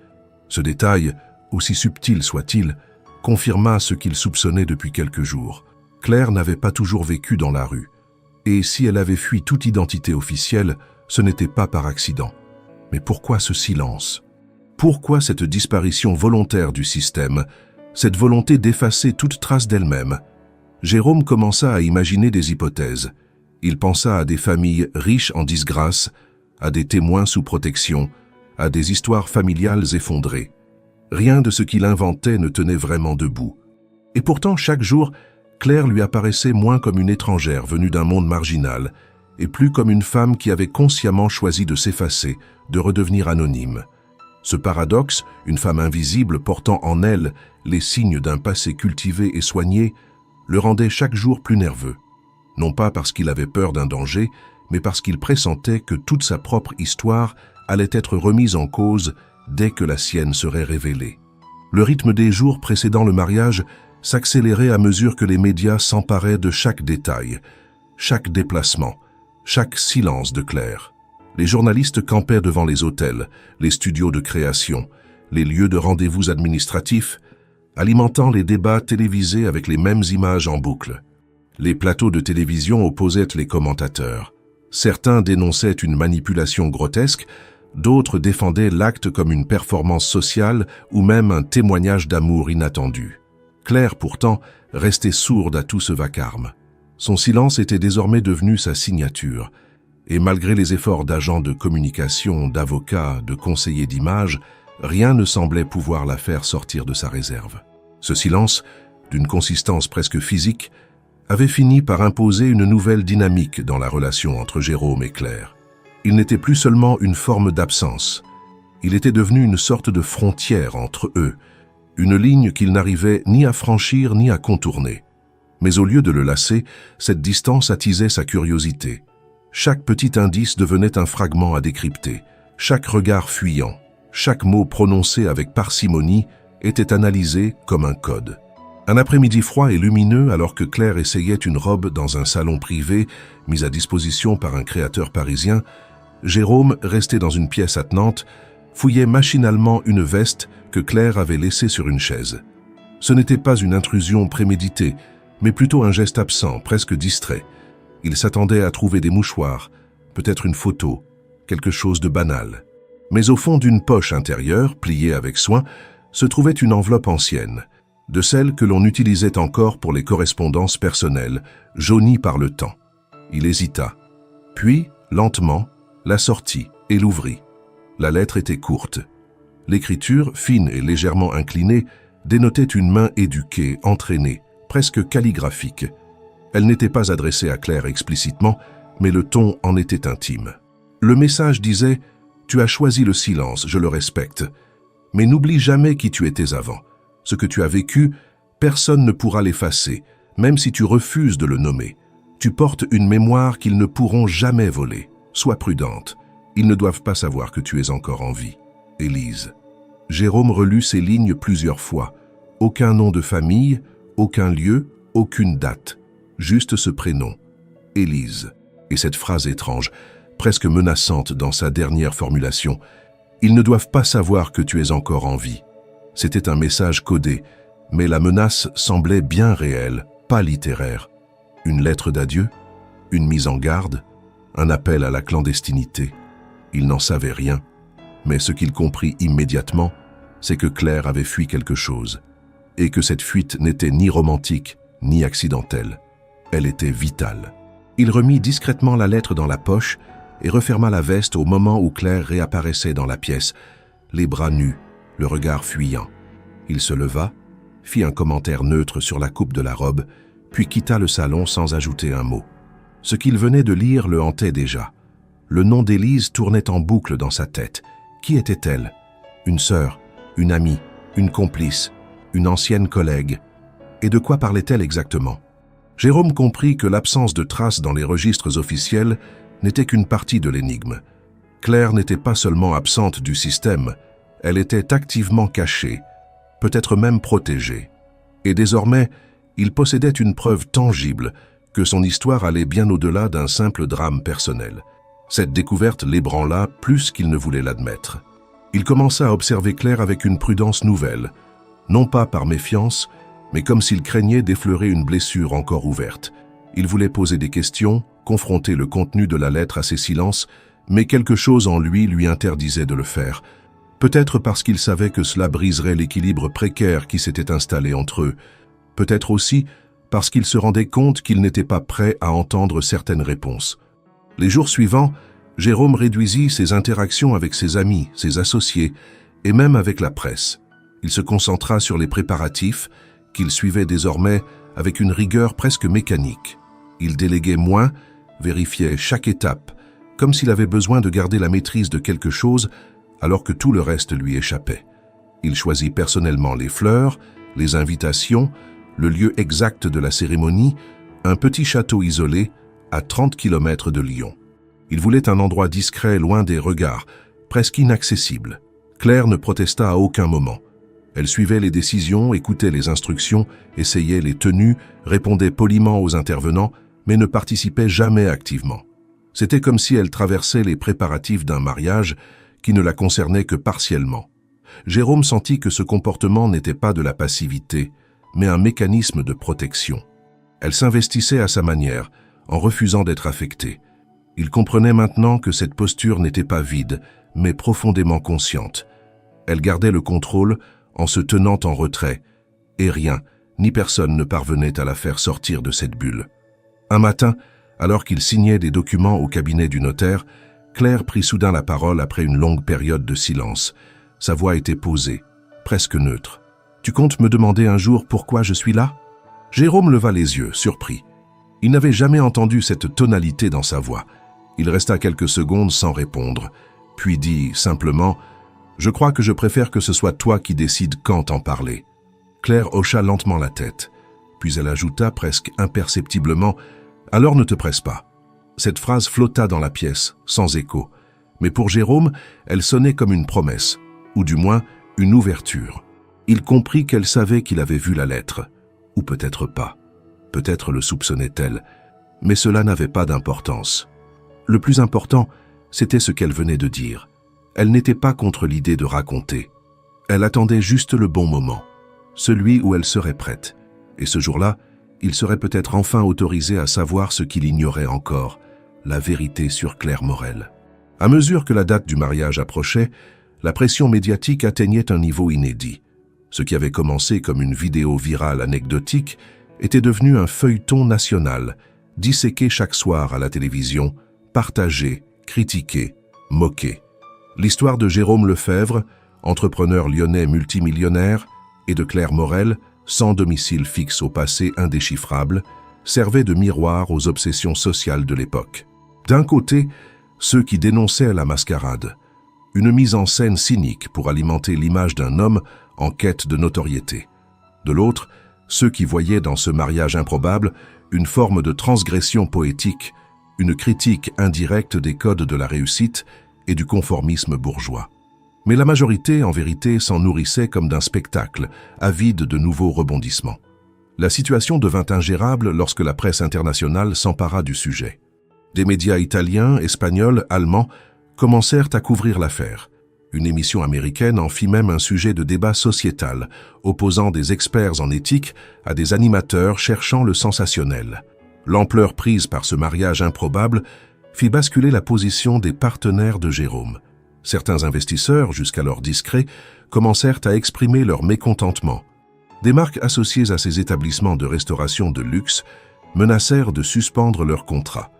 Speaker 1: Ce détail, aussi subtil soit-il, confirma ce qu'il soupçonnait depuis quelques jours. Claire n'avait pas toujours vécu dans la rue, et si elle avait fui toute identité officielle, ce n'était pas par accident. Mais pourquoi ce silence? Pourquoi cette disparition volontaire du système, cette volonté d'effacer toute trace d'elle-même? Jérôme commença à imaginer des hypothèses. Il pensa à des familles riches en disgrâce, à des témoins sous protection, à des histoires familiales effondrées. Rien de ce qu'il inventait ne tenait vraiment debout. Et pourtant, chaque jour, Claire lui apparaissait moins comme une étrangère venue d'un monde marginal, et plus comme une femme qui avait consciemment choisi de s'effacer, de redevenir anonyme. Ce paradoxe, une femme invisible portant en elle les signes d'un passé cultivé et soigné, le rendait chaque jour plus nerveux. Non pas parce qu'il avait peur d'un danger, mais parce qu'il pressentait que toute sa propre histoire allait être remise en cause dès que la sienne serait révélée. Le rythme des jours précédant le mariage s'accélérait à mesure que les médias s'emparaient de chaque détail, chaque déplacement, chaque silence de Claire. Les journalistes campaient devant les hôtels, les studios de création, les lieux de rendez-vous administratifs, alimentant les débats télévisés avec les mêmes images en boucle. Les plateaux de télévision opposaient les commentateurs. Certains dénonçaient une manipulation grotesque, d'autres défendaient l'acte comme une performance sociale ou même un témoignage d'amour inattendu. Claire, pourtant, restait sourde à tout ce vacarme. Son silence était désormais devenu sa signature. Et malgré les efforts d'agents de communication, d'avocats, de conseillers d'image, rien ne semblait pouvoir la faire sortir de sa réserve. Ce silence, d'une consistance presque physique, avait fini par imposer une nouvelle dynamique dans la relation entre Jérôme et Claire. Il n'était plus seulement une forme d'absence, il était devenu une sorte de frontière entre eux, une ligne qu'il n'arrivait ni à franchir ni à contourner. Mais au lieu de le lasser, cette distance attisait sa curiosité. Chaque petit indice devenait un fragment à décrypter, chaque regard fuyant, chaque mot prononcé avec parcimonie était analysé comme un code. Un après-midi froid et lumineux, alors que Claire essayait une robe dans un salon privé mis à disposition par un créateur parisien, Jérôme, resté dans une pièce attenante, fouillait machinalement une veste que Claire avait laissée sur une chaise. Ce n'était pas une intrusion préméditée, mais plutôt un geste absent, presque distrait. Il s'attendait à trouver des mouchoirs, peut-être une photo, quelque chose de banal. Mais au fond d'une poche intérieure, pliée avec soin, se trouvait une enveloppe ancienne, de celles que l'on utilisait encore pour les correspondances personnelles, jaunies par le temps. Il hésita, puis, lentement, la sortit et l'ouvrit. La lettre était courte. L'écriture, fine et légèrement inclinée, dénotait une main éduquée, entraînée, presque calligraphique. Elle n'était pas adressée à Claire explicitement, mais le ton en était intime. Le message disait « Tu as choisi le silence, je le respecte. Mais n'oublie jamais qui tu étais avant. Ce que tu as vécu, personne ne pourra l'effacer, même si tu refuses de le nommer. Tu portes une mémoire qu'ils ne pourront jamais voler. Sois prudente. Ils ne doivent pas savoir que tu es encore en vie. Élise. » Jérôme relut ces lignes plusieurs fois. Aucun nom de famille, aucun lieu, aucune date. Juste ce prénom. Élise. Et cette phrase étrange, presque menaçante dans sa dernière formulation. Ils ne doivent pas savoir que tu es encore en vie. C'était un message codé, mais la menace semblait bien réelle, pas littéraire. Une lettre d'adieu, une mise en garde, un appel à la clandestinité. Il n'en savait rien, mais ce qu'il comprit immédiatement, c'est que Claire avait fui quelque chose, et que cette fuite n'était ni romantique, ni accidentelle. Elle était vitale. Il remit discrètement la lettre dans la poche et referma la veste au moment où Claire réapparaissait dans la pièce, les bras nus, le regard fuyant. Il se leva, fit un commentaire neutre sur la coupe de la robe, puis quitta le salon sans ajouter un mot. Ce qu'il venait de lire le hantait déjà. Le nom d'Élise tournait en boucle dans sa tête. Qui était-elle? Une sœur, une amie, une complice, une ancienne collègue. Et de quoi parlait-elle exactement? Jérôme comprit que l'absence de traces dans les registres officiels n'était qu'une partie de l'énigme. Claire n'était pas seulement absente du système, elle était activement cachée, peut-être même protégée. Et désormais, il possédait une preuve tangible que son histoire allait bien au-delà d'un simple drame personnel. Cette découverte l'ébranla plus qu'il ne voulait l'admettre. Il commença à observer Claire avec une prudence nouvelle, non pas par méfiance, mais comme s'il craignait d'effleurer une blessure encore ouverte. Il voulait poser des questions, confronter le contenu de la lettre à ses silences, mais quelque chose en lui interdisait de le faire. Peut-être parce qu'il savait que cela briserait l'équilibre précaire qui s'était installé entre eux. Peut-être aussi parce qu'il se rendait compte qu'il n'était pas prêt à entendre certaines réponses. Les jours suivants, Jérôme réduisit ses interactions avec ses amis, ses associés, et même avec la presse. Il se concentra sur les préparatifs, qu'il suivait désormais avec une rigueur presque mécanique. Il déléguait moins, vérifiait chaque étape, comme s'il avait besoin de garder la maîtrise de quelque chose alors que tout le reste lui échappait. Il choisit personnellement les fleurs, les invitations, le lieu exact de la cérémonie, un petit château isolé à 30 km de Lyon. Il voulait un endroit discret, loin des regards, presque inaccessible. Claire ne protesta à aucun moment. Elle suivait les décisions, écoutait les instructions, essayait les tenues, répondait poliment aux intervenants, mais ne participait jamais activement. C'était comme si elle traversait les préparatifs d'un mariage qui ne la concernait que partiellement. Jérôme sentit que ce comportement n'était pas de la passivité, mais un mécanisme de protection. Elle s'investissait à sa manière, en refusant d'être affectée. Il comprenait maintenant que cette posture n'était pas vide, mais profondément consciente. Elle gardait le contrôle en se tenant en retrait, et rien, ni personne ne parvenait à la faire sortir de cette bulle. Un matin, Alors qu'il signait des documents au cabinet du notaire, Claire prit soudain la parole après une longue période de silence. Sa voix était posée, presque neutre. « Tu comptes me demander un jour pourquoi je suis là ?» Jérôme leva les yeux, surpris. Il n'avait jamais entendu cette tonalité dans sa voix. Il resta quelques secondes sans répondre, puis dit simplement « Je crois que je préfère que ce soit toi qui décides quand en parler. » Claire hocha lentement la tête, puis elle ajouta presque imperceptiblement « Alors ne te presse pas. » Cette phrase flotta dans la pièce, sans écho. Mais pour Jérôme, elle sonnait comme une promesse, ou du moins une ouverture. Il comprit qu'elle savait qu'il avait vu la lettre, ou peut-être pas. Peut-être le soupçonnait-elle, mais cela n'avait pas d'importance. Le plus important, c'était ce qu'elle venait de dire. Elle n'était pas contre l'idée de raconter. Elle attendait juste le bon moment, celui où elle serait prête. Et ce jour-là, il serait peut-être enfin autorisé à savoir ce qu'il ignorait encore, la vérité sur Claire Morel. À mesure que la date du mariage approchait, la pression médiatique atteignait un niveau inédit. Ce qui avait commencé comme une vidéo virale anecdotique était devenu un feuilleton national, disséqué chaque soir à la télévision, partagé, critiqué, moqué. L'histoire de Jérôme Lefebvre, entrepreneur lyonnais multimillionnaire, et de Claire Morel, sans domicile fixe au passé indéchiffrable, servait de miroir aux obsessions sociales de l'époque. D'un côté, ceux qui dénonçaient la mascarade, une mise en scène cynique pour alimenter l'image d'un homme en quête de notoriété. De l'autre, ceux qui voyaient dans ce mariage improbable une forme de transgression poétique, une critique indirecte des codes de la réussite et du conformisme bourgeois. Mais la majorité, en vérité, s'en nourrissait comme d'un spectacle, avide de nouveaux rebondissements. La situation devint ingérable lorsque la presse internationale s'empara du sujet. Des médias italiens, espagnols, allemands commencèrent à couvrir l'affaire. Une émission américaine en fit même un sujet de débat sociétal, opposant des experts en éthique à des animateurs cherchant le sensationnel. L'ampleur prise par ce mariage improbable fit basculer la position des partenaires de Jérôme. Certains investisseurs, jusqu'alors discrets, commencèrent à exprimer leur mécontentement. Des marques associées à ces établissements de restauration de luxe menacèrent de suspendre leurs contrats.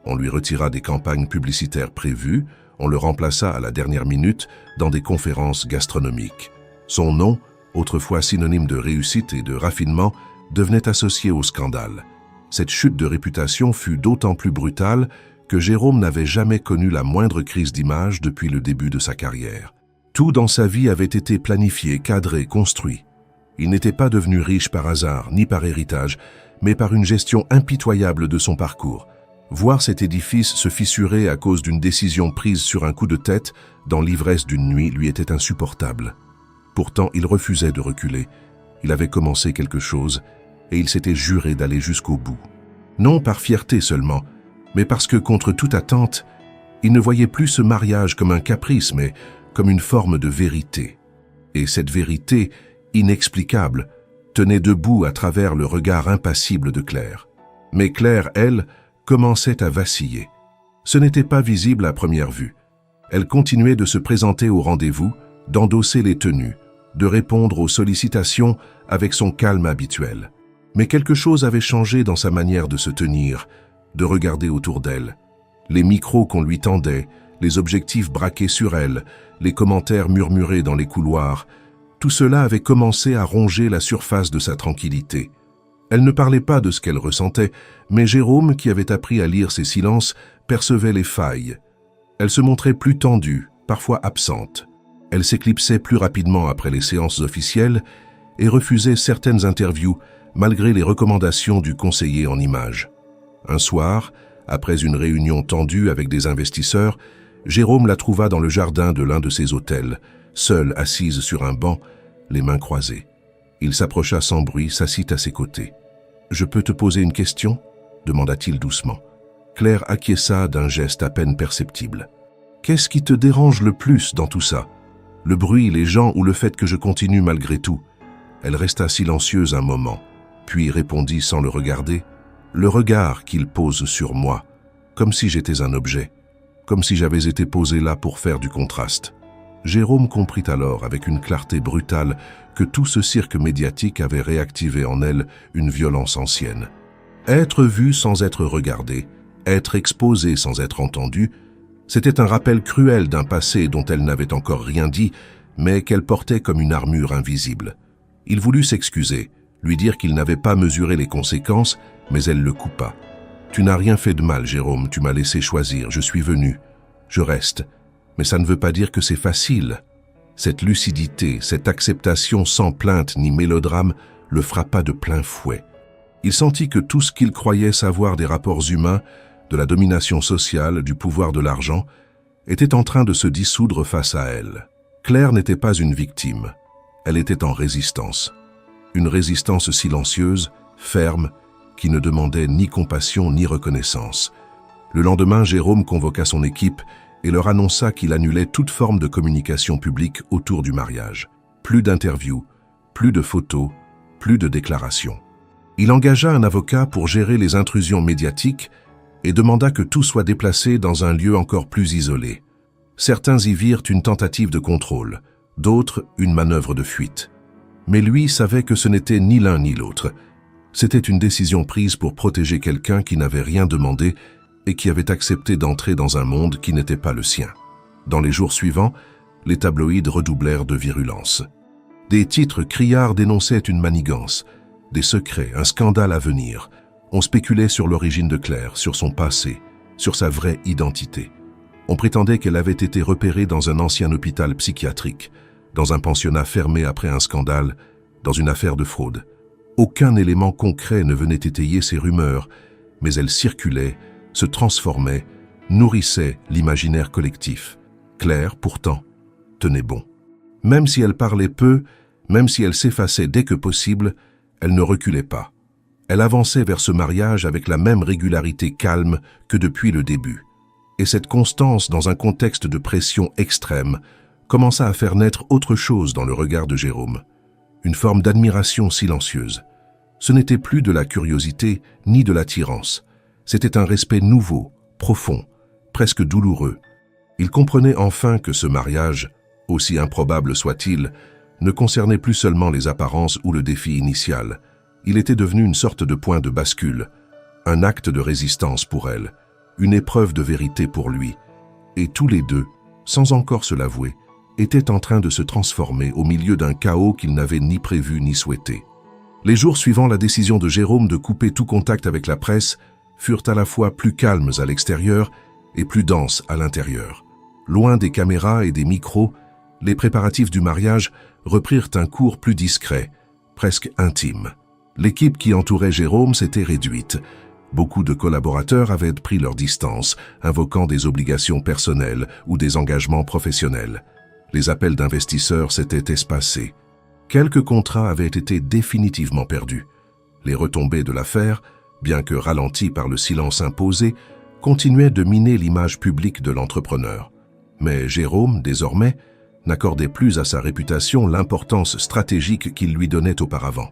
Speaker 1: On lui retira des campagnes publicitaires prévues, on le remplaça à la dernière minute dans des conférences gastronomiques. Son nom, autrefois synonyme de réussite et de raffinement, devenait associé au scandale. Cette chute de réputation fut d'autant plus brutale que Jérôme n'avait jamais connu la moindre crise d'image depuis le début de sa carrière. Tout dans sa vie avait été planifié, cadré, construit. Il n'était pas devenu riche par hasard, ni par héritage, mais par une gestion impitoyable de son parcours. Voir cet édifice se fissurer à cause d'une décision prise sur un coup de tête, dans l'ivresse d'une nuit, lui était insupportable. Pourtant, il refusait de reculer. Il avait commencé quelque chose, et il s'était juré d'aller jusqu'au bout. Non par fierté seulement, mais parce que, contre toute attente, il ne voyait plus ce mariage comme un caprice, mais comme une forme de vérité. Et cette vérité, inexplicable, tenait debout à travers le regard impassible de Claire. Mais Claire, elle, commençait à vaciller. Ce n'était pas visible à première vue. Elle continuait de se présenter au rendez-vous, d'endosser les tenues, de répondre aux sollicitations avec son calme habituel. Mais quelque chose avait changé dans sa manière de se tenir, de regarder autour d'elle. Les micros qu'on lui tendait, les objectifs braqués sur elle, les commentaires murmurés dans les couloirs, tout cela avait commencé à ronger la surface de sa tranquillité. Elle ne parlait pas de ce qu'elle ressentait, mais Jérôme, qui avait appris à lire ses silences, percevait les failles. Elle se montrait plus tendue, parfois absente. Elle s'éclipsait plus rapidement après les séances officielles et refusait certaines interviews malgré les recommandations du conseiller en images. Un soir, après une réunion tendue avec des investisseurs, Jérôme la trouva dans le jardin de l'un de ses hôtels, seule assise sur un banc, les mains croisées. Il s'approcha sans bruit, s'assit à ses côtés. « Je peux te poser une question ?» demanda-t-il doucement. Claire acquiesça d'un geste à peine perceptible. « Qu'est-ce qui te dérange le plus dans tout ça? Le bruit, les gens ou le fait que je continue malgré tout ?» Elle resta silencieuse un moment, puis répondit sans le regarder. « Le regard qu'il pose sur moi, comme si j'étais un objet, comme si j'avais été posé là pour faire du contraste. » Jérôme comprit alors, avec une clarté brutale, que tout ce cirque médiatique avait réactivé en elle une violence ancienne. Être vu sans être regardé, être exposée sans être entendue, c'était un rappel cruel d'un passé dont elle n'avait encore rien dit, mais qu'elle portait comme une armure invisible. Il voulut s'excuser, lui dire qu'il n'avait pas mesuré les conséquences, mais elle le coupa. « Tu n'as rien fait de mal, Jérôme, tu m'as laissé choisir, je suis venu. Je reste. Mais ça ne veut pas dire que c'est facile. » Cette lucidité, cette acceptation sans plainte ni mélodrame le frappa de plein fouet. Il sentit que tout ce qu'il croyait savoir des rapports humains, de la domination sociale, du pouvoir de l'argent, était en train de se dissoudre face à elle. Claire n'était pas une victime. Elle était en résistance. Une résistance silencieuse, ferme, qui ne demandait ni compassion ni reconnaissance. Le lendemain, Jérôme convoqua son équipe et leur annonça qu'il annulait toute forme de communication publique autour du mariage. Plus d'interviews, plus de photos, plus de déclarations. Il engagea un avocat pour gérer les intrusions médiatiques et demanda que tout soit déplacé dans un lieu encore plus isolé. Certains y virent une tentative de contrôle, d'autres une manœuvre de fuite. Mais lui savait que ce n'était ni l'un ni l'autre. C'était une décision prise pour protéger quelqu'un qui n'avait rien demandé et qui avait accepté d'entrer dans un monde qui n'était pas le sien. Dans les jours suivants, les tabloïds redoublèrent de virulence. Des titres criards dénonçaient une manigance, des secrets, un scandale à venir. On spéculait sur l'origine de Claire, sur son passé, sur sa vraie identité. On prétendait qu'elle avait été repérée dans un ancien hôpital psychiatrique, dans un pensionnat fermé après un scandale, dans une affaire de fraude. Aucun élément concret ne venait étayer ces rumeurs, mais elles circulaient, se transformaient, nourrissaient l'imaginaire collectif. Claire, pourtant, tenait bon. Même si elle parlait peu, même si elle s'effaçait dès que possible, elle ne reculait pas. Elle avançait vers ce mariage avec la même régularité calme que depuis le début. Et cette constance dans un contexte de pression extrême commença à faire naître autre chose dans le regard de Jérôme. Une forme d'admiration silencieuse. Ce n'était plus de la curiosité ni de l'attirance. C'était un respect nouveau, profond, presque douloureux. Il comprenait enfin que ce mariage, aussi improbable soit-il, ne concernait plus seulement les apparences ou le défi initial. Il était devenu une sorte de point de bascule, un acte de résistance pour elle, une épreuve de vérité pour lui. Et tous les deux, sans encore se l'avouer, étaient en train de se transformer au milieu d'un chaos qu'ils n'avaient ni prévu ni souhaité. Les jours suivant la décision de Jérôme de couper tout contact avec la presse furent à la fois plus calmes à l'extérieur et plus denses à l'intérieur. Loin des caméras et des micros, les préparatifs du mariage reprirent un cours plus discret, presque intime. L'équipe qui entourait Jérôme s'était réduite. Beaucoup de collaborateurs avaient pris leur distance, invoquant des obligations personnelles ou des engagements professionnels. Les appels d'investisseurs s'étaient espacés. Quelques contrats avaient été définitivement perdus. Les retombées de l'affaire, bien que ralenties par le silence imposé, continuaient de miner l'image publique de l'entrepreneur. Mais Jérôme, désormais, n'accordait plus à sa réputation l'importance stratégique qu'il lui donnait auparavant.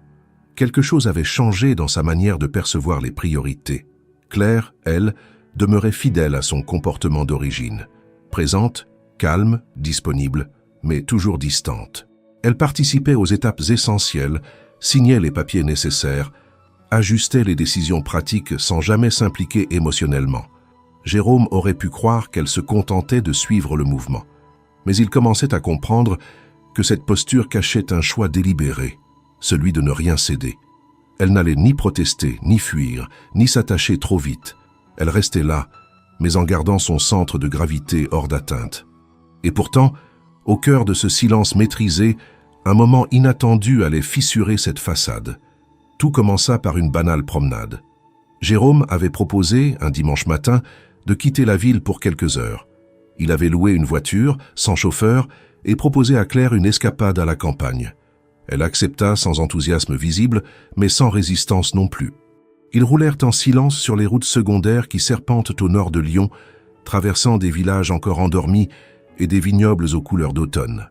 Speaker 1: Quelque chose avait changé dans sa manière de percevoir les priorités. Claire, elle, demeurait fidèle à son comportement d'origine. Présente, calme, disponible, mais toujours distante. Elle participait aux étapes essentielles, signait les papiers nécessaires, ajustait les décisions pratiques sans jamais s'impliquer émotionnellement. Jérôme aurait pu croire qu'elle se contentait de suivre le mouvement. Mais il commençait à comprendre que cette posture cachait un choix délibéré, celui de ne rien céder. Elle n'allait ni protester, ni fuir, ni s'attacher trop vite. Elle restait là, mais en gardant son centre de gravité hors d'atteinte. Et pourtant, au cœur de ce silence maîtrisé, un moment inattendu allait fissurer cette façade. Tout commença par une banale promenade. Jérôme avait proposé, un dimanche matin, de quitter la ville pour quelques heures. Il avait loué une voiture, sans chauffeur, et proposé à Claire une escapade à la campagne. Elle accepta sans enthousiasme visible, mais sans résistance non plus. Ils roulèrent en silence sur les routes secondaires qui serpentent au nord de Lyon, traversant des villages encore endormis et des vignobles aux couleurs d'automne.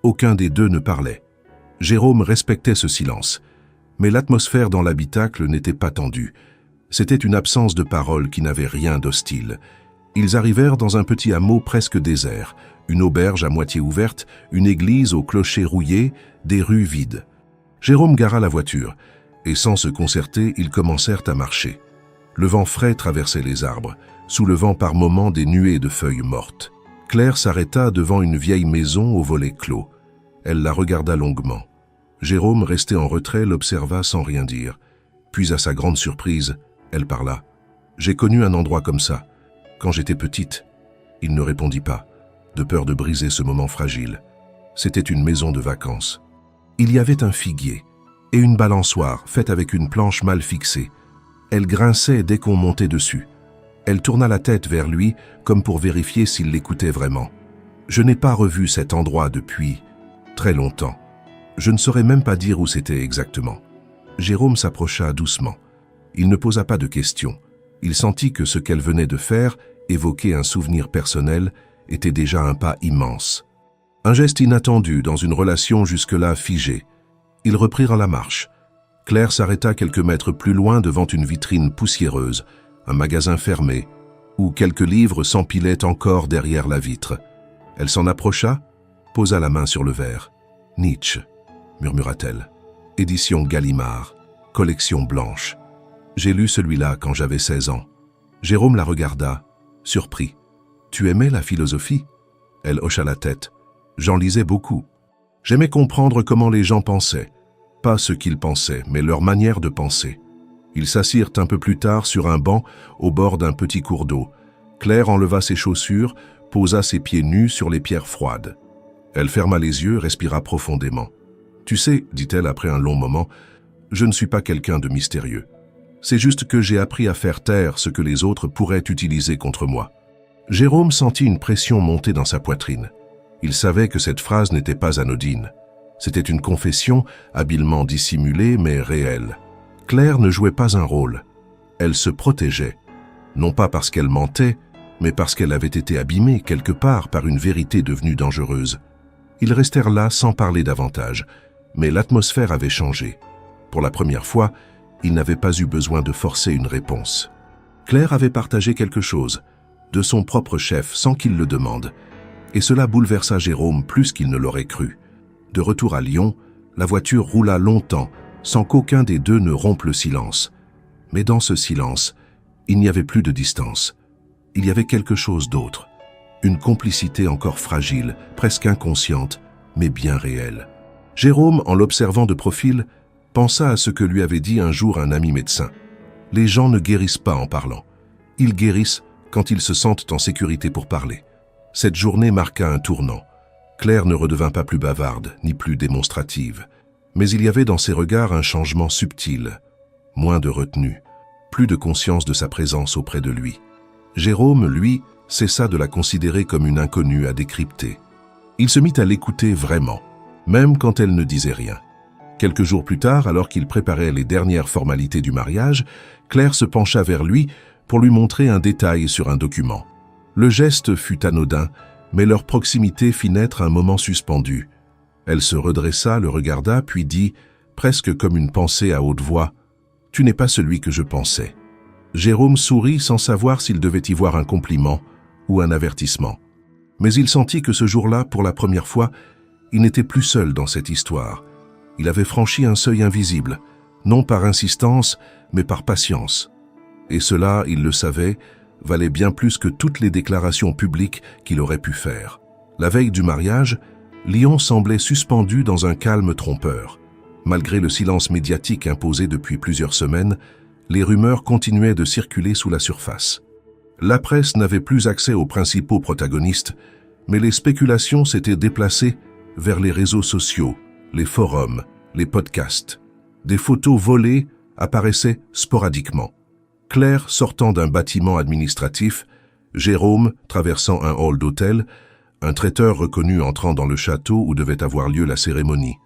Speaker 1: Aucun des deux ne parlait. Jérôme respectait ce silence, mais l'atmosphère dans l'habitacle n'était pas tendue. C'était une absence de parole qui n'avait rien d'hostile. Ils arrivèrent dans un petit hameau presque désert, une auberge à moitié ouverte, une église au clocher rouillé, des rues vides. Jérôme gara la voiture, et sans se concerter, ils commencèrent à marcher. Le vent frais traversait les arbres, soulevant par moments des nuées de feuilles mortes. Claire s'arrêta devant une vieille maison aux volets clos. Elle la regarda longuement. Jérôme, resté en retrait, l'observa sans rien dire. Puis, à sa grande surprise, elle parla. « J'ai connu un endroit comme ça, quand j'étais petite. » Il ne répondit pas, de peur de briser ce moment fragile. C'était une maison de vacances. Il y avait un figuier et une balançoire faite avec une planche mal fixée. Elle grinçait dès qu'on montait dessus. Elle tourna la tête vers lui comme pour vérifier s'il l'écoutait vraiment. Je n'ai pas revu cet endroit depuis très longtemps. Je ne saurais même pas dire où c'était exactement. Jérôme s'approcha doucement. Il ne posa pas de questions. Il sentit que ce qu'elle venait de faire, évoquer un souvenir personnel, était déjà un pas immense. Un geste inattendu dans une relation jusque-là figée. Ils reprirent la marche. Claire s'arrêta quelques mètres plus loin devant une vitrine poussiéreuse, un magasin fermé, où quelques livres s'empilaient encore derrière la vitre. Elle s'en approcha, posa la main sur le verre. « Nietzsche », murmura-t-elle. « Édition Gallimard, collection blanche. J'ai lu celui-là quand j'avais 16 ans. » Jérôme la regarda, surpris. « Tu aimais la philosophie ?» Elle hocha la tête. « J'en lisais beaucoup. J'aimais comprendre comment les gens pensaient. Pas ce qu'ils pensaient, mais leur manière de penser. » Ils s'assirent un peu plus tard sur un banc au bord d'un petit cours d'eau. Claire enleva ses chaussures, posa ses pieds nus sur les pierres froides. Elle ferma les yeux, respira profondément. « Tu sais, dit-elle après un long moment, je ne suis pas quelqu'un de mystérieux. C'est juste que j'ai appris à faire taire ce que les autres pourraient utiliser contre moi. » Jérôme sentit une pression monter dans sa poitrine. Il savait que cette phrase n'était pas anodine. C'était une confession, habilement dissimulée mais réelle. Claire ne jouait pas un rôle. Elle se protégeait, non pas parce qu'elle mentait, mais parce qu'elle avait été abîmée quelque part par une vérité devenue dangereuse. Ils restèrent là sans parler davantage, mais l'atmosphère avait changé. Pour la première fois, il n'avait pas eu besoin de forcer une réponse. Claire avait partagé quelque chose, de son propre chef, sans qu'il le demande, et cela bouleversa Jérôme plus qu'il ne l'aurait cru. De retour à Lyon, la voiture roula longtemps, sans qu'aucun des deux ne rompe le silence. Mais dans ce silence, il n'y avait plus de distance. Il y avait quelque chose d'autre. Une complicité encore fragile, presque inconsciente, mais bien réelle. Jérôme, en l'observant de profil, pensa à ce que lui avait dit un jour un ami médecin. Les gens ne guérissent pas en parlant. Ils guérissent quand ils se sentent en sécurité pour parler. Cette journée marqua un tournant. Claire ne redevint pas plus bavarde, ni plus démonstrative. Mais il y avait dans ses regards un changement subtil, moins de retenue, plus de conscience de sa présence auprès de lui. Jérôme, lui, cessa de la considérer comme une inconnue à décrypter. Il se mit à l'écouter vraiment, même quand elle ne disait rien. Quelques jours plus tard, alors qu'il préparait les dernières formalités du mariage, Claire se pencha vers lui pour lui montrer un détail sur un document. Le geste fut anodin, mais leur proximité fit naître un moment suspendu. Elle se redressa, le regarda, puis dit, presque comme une pensée à haute voix, « Tu n'es pas celui que je pensais. » Jérôme sourit sans savoir s'il devait y voir un compliment ou un avertissement. Mais il sentit que ce jour-là, pour la première fois, il n'était plus seul dans cette histoire. Il avait franchi un seuil invisible, non par insistance, mais par patience. Et cela, il le savait, valait bien plus que toutes les déclarations publiques qu'il aurait pu faire. La veille du mariage, Lyon semblait suspendu dans un calme trompeur. Malgré le silence médiatique imposé depuis plusieurs semaines, les rumeurs continuaient de circuler sous la surface. La presse n'avait plus accès aux principaux protagonistes, mais les spéculations s'étaient déplacées vers les réseaux sociaux, les forums, les podcasts. Des photos volées apparaissaient sporadiquement. Claire sortant d'un bâtiment administratif, Jérôme traversant un hall d'hôtel, un traiteur reconnu entrant dans le château où devait avoir lieu la cérémonie.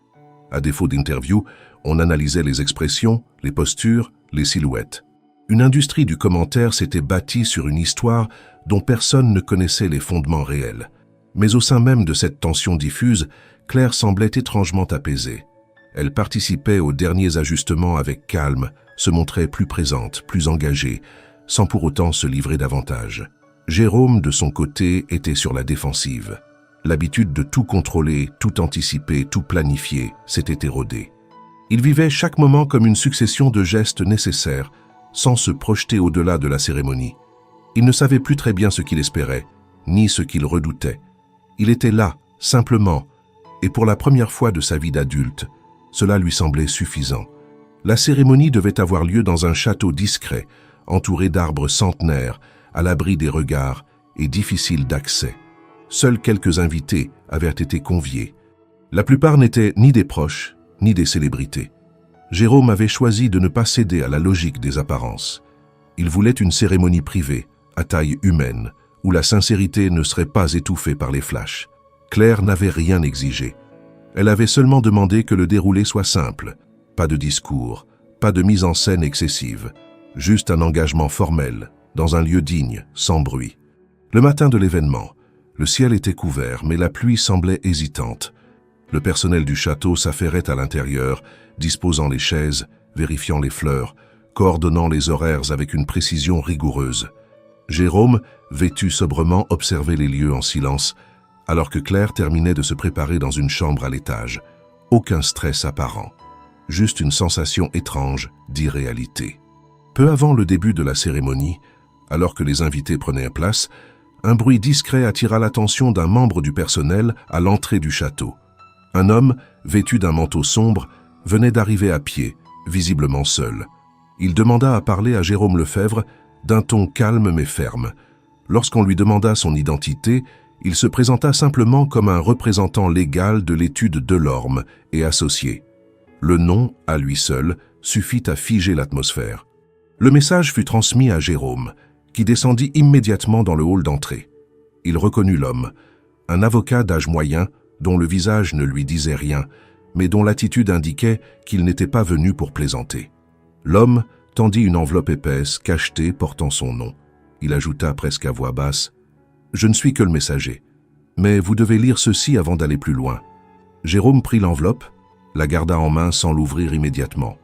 Speaker 1: À défaut d'interview, on analysait les expressions, les postures, les silhouettes. Une industrie du commentaire s'était bâtie sur une histoire dont personne ne connaissait les fondements réels. Mais au sein même de cette tension diffuse, Claire semblait étrangement apaisée. Elle participait aux derniers ajustements avec calme, se montrait plus présente, plus engagée, sans pour autant se livrer davantage. Jérôme, de son côté, était sur la défensive. L'habitude de tout contrôler, tout anticiper, tout planifier s'était érodée. Il vivait chaque moment comme une succession de gestes nécessaires sans se projeter au-delà de la cérémonie. Il ne savait plus très bien ce qu'il espérait, ni ce qu'il redoutait. Il était là, simplement, et pour la première fois de sa vie d'adulte, cela lui semblait suffisant. La cérémonie devait avoir lieu dans un château discret, entouré d'arbres centenaires, à l'abri des regards et difficile d'accès. Seuls quelques invités avaient été conviés. La plupart n'étaient ni des proches, ni des célébrités. Jérôme avait choisi de ne pas céder à la logique des apparences. Il voulait une cérémonie privée, à taille humaine, où la sincérité ne serait pas étouffée par les flashs. Claire n'avait rien exigé. Elle avait seulement demandé que le déroulé soit simple. Pas de discours, pas de mise en scène excessive, juste un engagement formel, dans un lieu digne, sans bruit. Le matin de l'événement, le ciel était couvert, mais la pluie semblait hésitante. Le personnel du château s'affairait à l'intérieur, disposant les chaises, vérifiant les fleurs, coordonnant les horaires avec une précision rigoureuse. Jérôme, vêtu sobrement, observait les lieux en silence, alors que Claire terminait de se préparer dans une chambre à l'étage. Aucun stress apparent, juste une sensation étrange d'irréalité. Peu avant le début de la cérémonie, alors que les invités prenaient place, un bruit discret attira l'attention d'un membre du personnel à l'entrée du château. Un homme, vêtu d'un manteau sombre, venait d'arriver à pied, visiblement seul. Il demanda à parler à Jérôme Lefebvre d'un ton calme mais ferme. Lorsqu'on lui demanda son identité, il se présenta simplement comme un représentant légal de l'étude Delorme et associé. Le nom, à lui seul, suffit à figer l'atmosphère. Le message fut transmis à Jérôme, qui descendit immédiatement dans le hall d'entrée. Il reconnut l'homme, un avocat d'âge moyen dont le visage ne lui disait rien, mais dont l'attitude indiquait qu'il n'était pas venu pour plaisanter. L'homme tendit une enveloppe épaisse, cachetée, portant son nom. Il ajouta presque à voix basse « Je ne suis que le messager, mais vous devez lire ceci avant d'aller plus loin. » Jérôme prit l'enveloppe, la garda en main sans l'ouvrir immédiatement.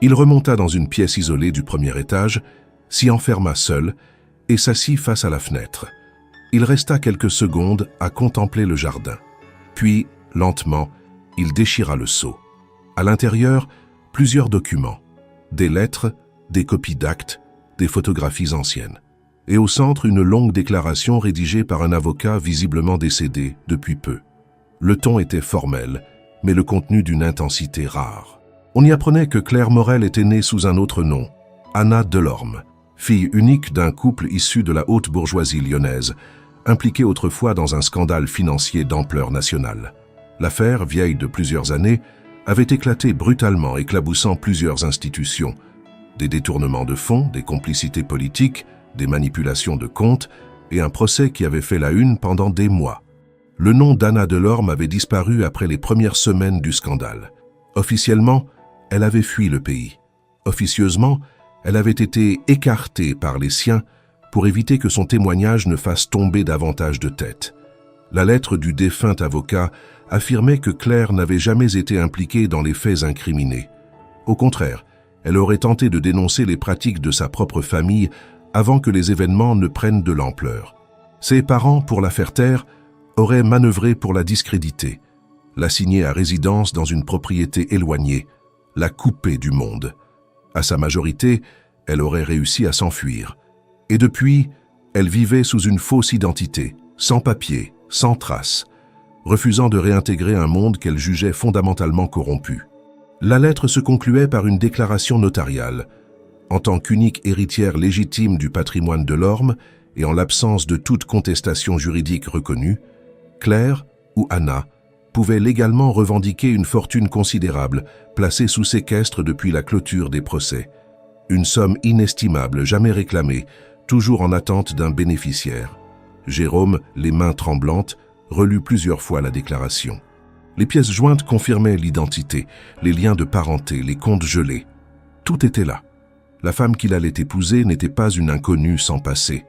Speaker 1: Il remonta dans une pièce isolée du premier étage, s'y enferma seul et s'assit face à la fenêtre. Il resta quelques secondes à contempler le jardin. Puis, lentement, il déchira le sceau. À l'intérieur, plusieurs documents, des lettres, des copies d'actes, des photographies anciennes. Et au centre, une longue déclaration rédigée par un avocat visiblement décédé depuis peu. Le ton était formel, mais le contenu d'une intensité rare. On y apprenait que Claire Morel était née sous un autre nom, Anna Delorme, fille unique d'un couple issu de la haute bourgeoisie lyonnaise, impliqué autrefois dans un scandale financier d'ampleur nationale. L'affaire, vieille de plusieurs années, avait éclaté brutalement, éclaboussant plusieurs institutions. Des détournements de fonds, des complicités politiques, des manipulations de comptes et un procès qui avait fait la une pendant des mois. Le nom d'Anna Delorme avait disparu après les premières semaines du scandale. Officiellement, elle avait fui le pays. Officieusement, elle avait été écartée par les siens pour éviter que son témoignage ne fasse tomber davantage de tête. La lettre du défunt avocat affirmait que Claire n'avait jamais été impliquée dans les faits incriminés. Au contraire, elle aurait tenté de dénoncer les pratiques de sa propre famille avant que les événements ne prennent de l'ampleur. Ses parents, pour la faire taire, auraient manœuvré pour la discréditer, l'assigner à résidence dans une propriété éloignée, la couper du monde. À sa majorité, elle aurait réussi à s'enfuir. Et depuis, elle vivait sous une fausse identité, sans papier, sans trace, refusant de réintégrer un monde qu'elle jugeait fondamentalement corrompu. La lettre se concluait par une déclaration notariale. En tant qu'unique héritière légitime du patrimoine Delorme et en l'absence de toute contestation juridique reconnue, Claire ou Anna pouvait légalement revendiquer une fortune considérable placée sous séquestre depuis la clôture des procès. Une somme inestimable, jamais réclamée, toujours en attente d'un bénéficiaire. Jérôme, les mains tremblantes, relut plusieurs fois la déclaration. Les pièces jointes confirmaient l'identité, les liens de parenté, les comptes gelés. Tout était là. La femme qu'il allait épouser n'était pas une inconnue sans passé,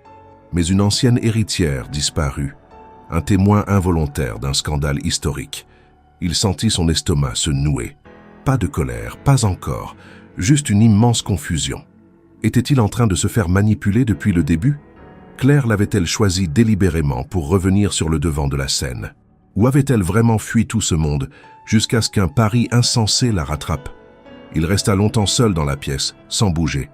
Speaker 1: mais une ancienne héritière disparue, un témoin involontaire d'un scandale historique. Il sentit son estomac se nouer. Pas de colère, pas encore, juste une immense confusion. Était-il en train de se faire manipuler depuis le début? Claire l'avait-elle choisi délibérément pour revenir sur le devant de la scène? Ou avait-elle vraiment fui tout ce monde jusqu'à ce qu'un pari insensé la rattrape? Il resta longtemps seul dans la pièce, sans bouger,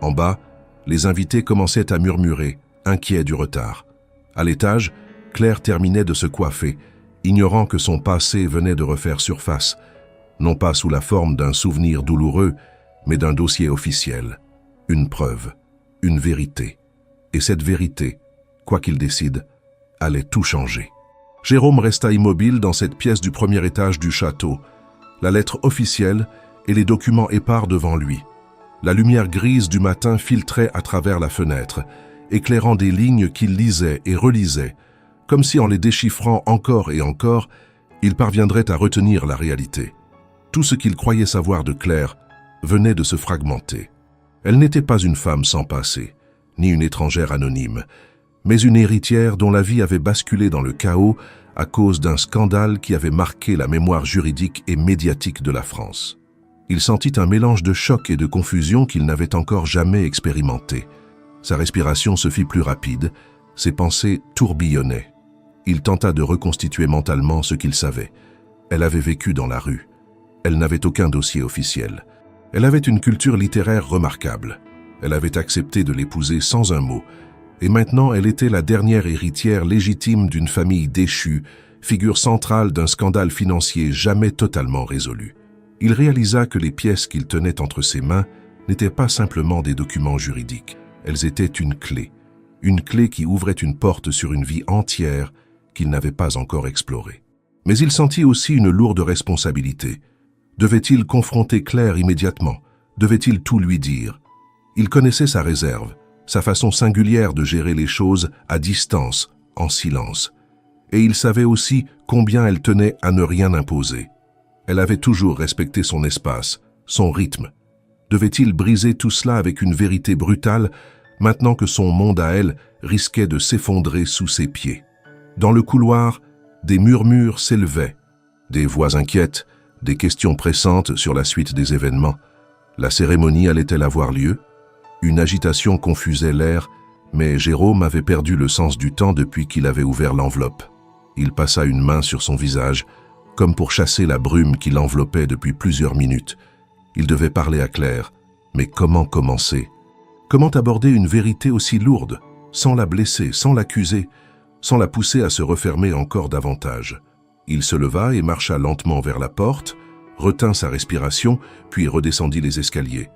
Speaker 1: En bas, les invités commençaient à murmurer, inquiets du retard. À l'étage, Claire terminait de se coiffer, ignorant que son passé venait de refaire surface, non pas sous la forme d'un souvenir douloureux, mais d'un dossier officiel, une preuve, une vérité. Et cette vérité, quoi qu'il décide, allait tout changer. Jérôme resta immobile dans cette pièce du premier étage du château, la lettre officielle et les documents épars devant lui. La lumière grise du matin filtrait à travers la fenêtre, éclairant des lignes qu'il lisait et relisait, comme si en les déchiffrant encore et encore, il parviendrait à retenir la réalité. Tout ce qu'il croyait savoir de Claire venait de se fragmenter. Elle n'était pas une femme sans passé, ni une étrangère anonyme, mais une héritière dont la vie avait basculé dans le chaos à cause d'un scandale qui avait marqué la mémoire juridique et médiatique de la France. Il sentit un mélange de choc et de confusion qu'il n'avait encore jamais expérimenté. Sa respiration se fit plus rapide, ses pensées tourbillonnaient. Il tenta de reconstituer mentalement ce qu'il savait. Elle avait vécu dans la rue. Elle n'avait aucun dossier officiel. Elle avait une culture littéraire remarquable. Elle avait accepté de l'épouser sans un mot. Et maintenant, elle était la dernière héritière légitime d'une famille déchue, figure centrale d'un scandale financier jamais totalement résolu. Il réalisa que les pièces qu'il tenait entre ses mains n'étaient pas simplement des documents juridiques. Elles étaient une clé qui ouvrait une porte sur une vie entière qu'il n'avait pas encore explorée. Mais il sentit aussi une lourde responsabilité. Devait-il confronter Claire immédiatement? Devait-il tout lui dire? Il connaissait sa réserve, sa façon singulière de gérer les choses à distance, en silence. Et il savait aussi combien elle tenait à ne rien imposer. Elle avait toujours respecté son espace, son rythme. Devait-il briser tout cela avec une vérité brutale, maintenant que son monde à elle risquait de s'effondrer sous ses pieds? Dans le couloir, des murmures s'élevaient, des voix inquiètes, des questions pressantes sur la suite des événements. La cérémonie allait-elle avoir lieu? Une agitation confusait l'air, mais Jérôme avait perdu le sens du temps depuis qu'il avait ouvert l'enveloppe. Il passa une main sur son visage, comme pour chasser la brume qui l'enveloppait depuis plusieurs minutes. Il devait parler à Claire, mais comment commencer? Comment aborder une vérité aussi lourde, sans la blesser, sans l'accuser, sans la pousser à se refermer encore davantage? Il se leva et marcha lentement vers la porte, retint sa respiration, puis redescendit les escaliers.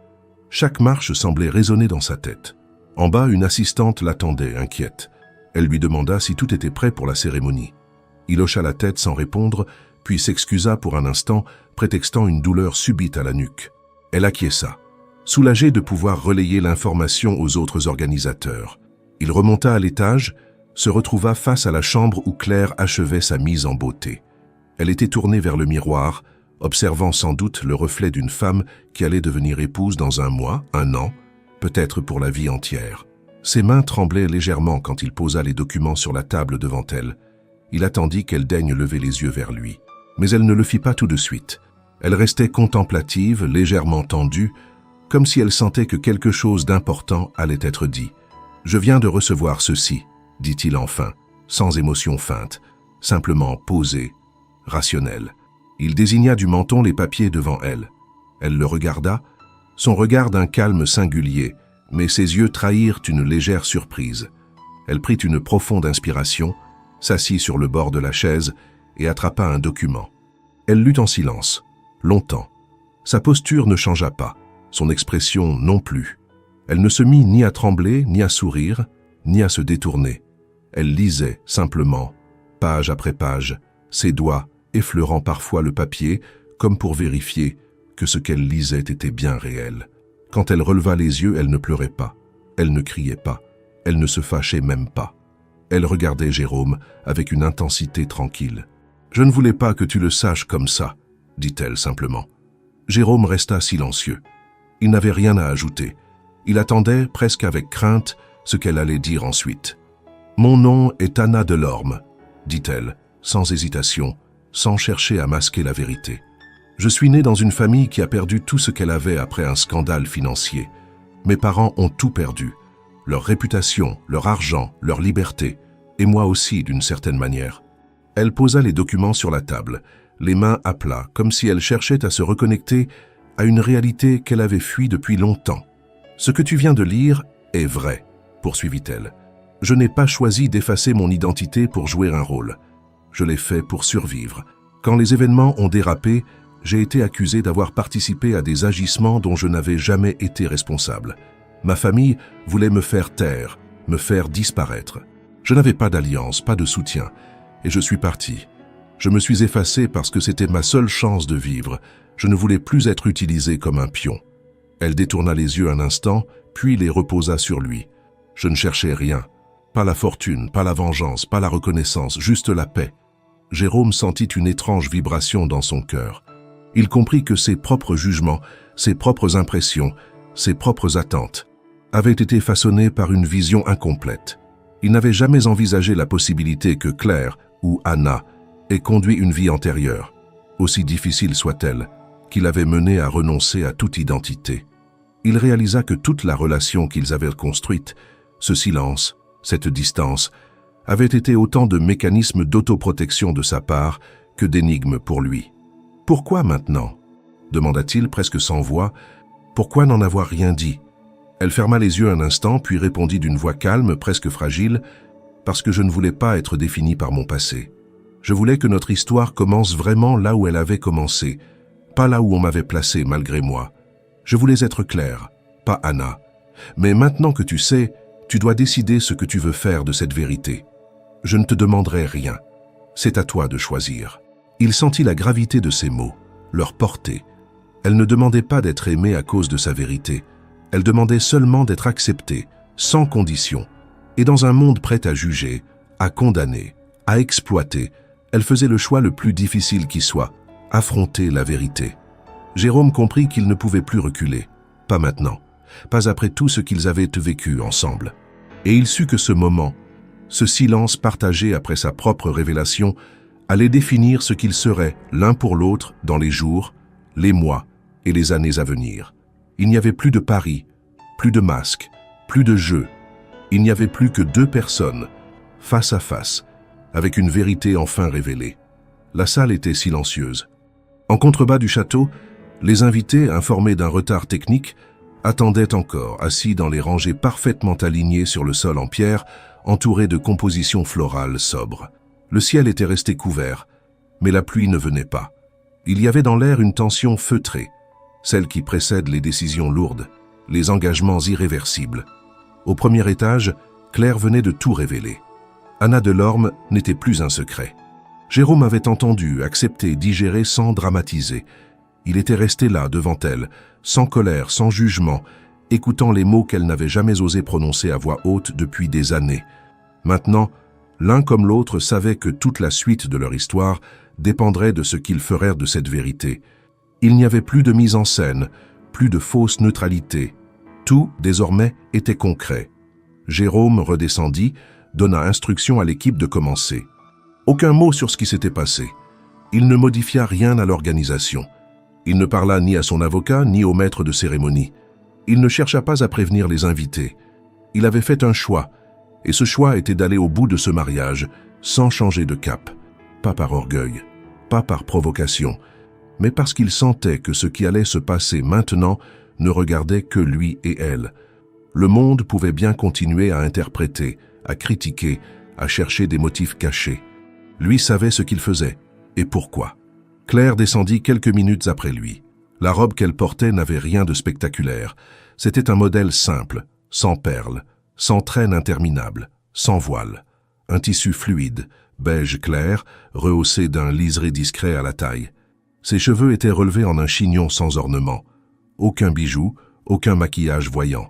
Speaker 1: Chaque marche semblait résonner dans sa tête. En bas, une assistante l'attendait, inquiète. Elle lui demanda si tout était prêt pour la cérémonie. Il hocha la tête sans répondre, puis s'excusa pour un instant, prétextant une douleur subite à la nuque. Elle acquiesça, soulagée de pouvoir relayer l'information aux autres organisateurs. Il remonta à l'étage, se retrouva face à la chambre où Claire achevait sa mise en beauté. Elle était tournée vers le miroir, observant sans doute le reflet d'une femme qui allait devenir épouse dans un mois, un an, peut-être pour la vie entière. Ses mains tremblaient légèrement quand il posa les documents sur la table devant elle. Il attendit qu'elle daigne lever les yeux vers lui. Mais elle ne le fit pas tout de suite. Elle restait contemplative, légèrement tendue, comme si elle sentait que quelque chose d'important allait être dit. « Je viens de recevoir ceci », dit-il enfin, sans émotion feinte, simplement posé, rationnel. Il désigna du menton les papiers devant elle. Elle le regarda, son regard d'un calme singulier, mais ses yeux trahirent une légère surprise. Elle prit une profonde inspiration, s'assit sur le bord de la chaise et attrapa un document. Elle lut en silence, longtemps. Sa posture ne changea pas, son expression non plus. Elle ne se mit ni à trembler, ni à sourire, ni à se détourner. Elle lisait simplement, page après page, ses doigts effleurant parfois le papier, comme pour vérifier que ce qu'elle lisait était bien réel. Quand elle releva les yeux, elle ne pleurait pas, elle ne criait pas, elle ne se fâchait même pas. Elle regardait Jérôme avec une intensité tranquille. « Je ne voulais pas que tu le saches comme ça », dit-elle simplement. Jérôme resta silencieux. Il n'avait rien à ajouter. Il attendait, presque avec crainte, ce qu'elle allait dire ensuite. « Mon nom est Anna Delorme », dit-elle, sans hésitation, sans chercher à masquer la vérité. « Je suis née dans une famille qui a perdu tout ce qu'elle avait après un scandale financier. Mes parents ont tout perdu. Leur réputation, leur argent, leur liberté, et moi aussi d'une certaine manière. » Elle posa les documents sur la table, les mains à plat, comme si elle cherchait à se reconnecter à une réalité qu'elle avait fuie depuis longtemps. « Ce que tu viens de lire est vrai, poursuivit-elle. Je n'ai pas choisi d'effacer mon identité pour jouer un rôle. Je l'ai fait pour survivre. Quand les événements ont dérapé, j'ai été accusé d'avoir participé à des agissements dont je n'avais jamais été responsable. Ma famille voulait me faire taire, me faire disparaître. Je n'avais pas d'alliance, pas de soutien, et je suis parti. Je me suis effacé parce que c'était ma seule chance de vivre. Je ne voulais plus être utilisé comme un pion. » Elle détourna les yeux un instant, puis les reposa sur lui. « Je ne cherchais rien. Pas la fortune, pas la vengeance, pas la reconnaissance, juste la paix. » Jérôme sentit une étrange vibration dans son cœur. Il comprit que ses propres jugements, ses propres impressions, ses propres attentes avaient été façonnés par une vision incomplète. Il n'avait jamais envisagé la possibilité que Claire ou Anna ait conduit une vie antérieure, aussi difficile soit-elle, qui l'avait mené à renoncer à toute identité. Il réalisa que toute la relation qu'ils avaient construite, ce silence, cette distance, avait été autant de mécanismes d'autoprotection de sa part que d'énigmes pour lui. « Pourquoi maintenant ?» demanda-t-il presque sans voix. « Pourquoi n'en avoir rien dit ?» Elle ferma les yeux un instant, puis répondit d'une voix calme, presque fragile, « Parce que je ne voulais pas être définie par mon passé. Je voulais que notre histoire commence vraiment là où elle avait commencé, pas là où on m'avait placé malgré moi. Je voulais être Claire, pas Anna. Mais maintenant que tu sais, tu dois décider ce que tu veux faire de cette vérité. Je ne te demanderai rien. C'est à toi de choisir. » Il sentit la gravité de ces mots, leur portée. Elle ne demandait pas d'être aimée à cause de sa vérité. Elle demandait seulement d'être acceptée, sans condition. Et dans un monde prêt à juger, à condamner, à exploiter, elle faisait le choix le plus difficile qui soit, affronter la vérité. Jérôme comprit qu'il ne pouvait plus reculer. Pas maintenant. Pas après tout ce qu'ils avaient vécu ensemble. Et il sut que ce moment, ce silence partagé après sa propre révélation, allait définir ce qu'ils seraient l'un pour l'autre dans les jours, les mois et les années à venir. Il n'y avait plus de paris, plus de masques, plus de jeux. Il n'y avait plus que deux personnes, face à face, avec une vérité enfin révélée. La salle était silencieuse. En contrebas du château, les invités, informés d'un retard technique, attendaient encore, assis dans les rangées parfaitement alignées sur le sol en pierre, entourés de compositions florales sobres. Le ciel était resté couvert, mais la pluie ne venait pas. Il y avait dans l'air une tension feutrée, celle qui précède les décisions lourdes, les engagements irréversibles. Au premier étage, Claire venait de tout révéler. Anna Delorme n'était plus un secret. Jérôme avait entendu, accepté, digéré sans dramatiser. Il était resté là, devant elle, sans colère, sans jugement, écoutant les mots qu'elle n'avait jamais osé prononcer à voix haute depuis des années. Maintenant, l'un comme l'autre savait que toute la suite de leur histoire dépendrait de ce qu'ils feraient de cette vérité. Il n'y avait plus de mise en scène, plus de fausse neutralité. Tout, désormais, était concret. Jérôme redescendit, donna instruction à l'équipe de commencer. Aucun mot sur ce qui s'était passé. Il ne modifia rien à l'organisation. Il ne parla ni à son avocat, ni au maître de cérémonie. Il ne chercha pas à prévenir les invités. Il avait fait un choix, et ce choix était d'aller au bout de ce mariage, sans changer de cap. Pas par orgueil, pas par provocation, mais parce qu'il sentait que ce qui allait se passer maintenant ne regardait que lui et elle. Le monde pouvait bien continuer à interpréter, à critiquer, à chercher des motifs cachés. Lui savait ce qu'il faisait, et pourquoi. Claire descendit quelques minutes après lui. La robe qu'elle portait n'avait rien de spectaculaire. C'était un modèle simple, sans perles, sans traîne interminable, sans voile. Un tissu fluide, beige clair, rehaussé d'un liseré discret à la taille. Ses cheveux étaient relevés en un chignon sans ornement. Aucun bijou, aucun maquillage voyant.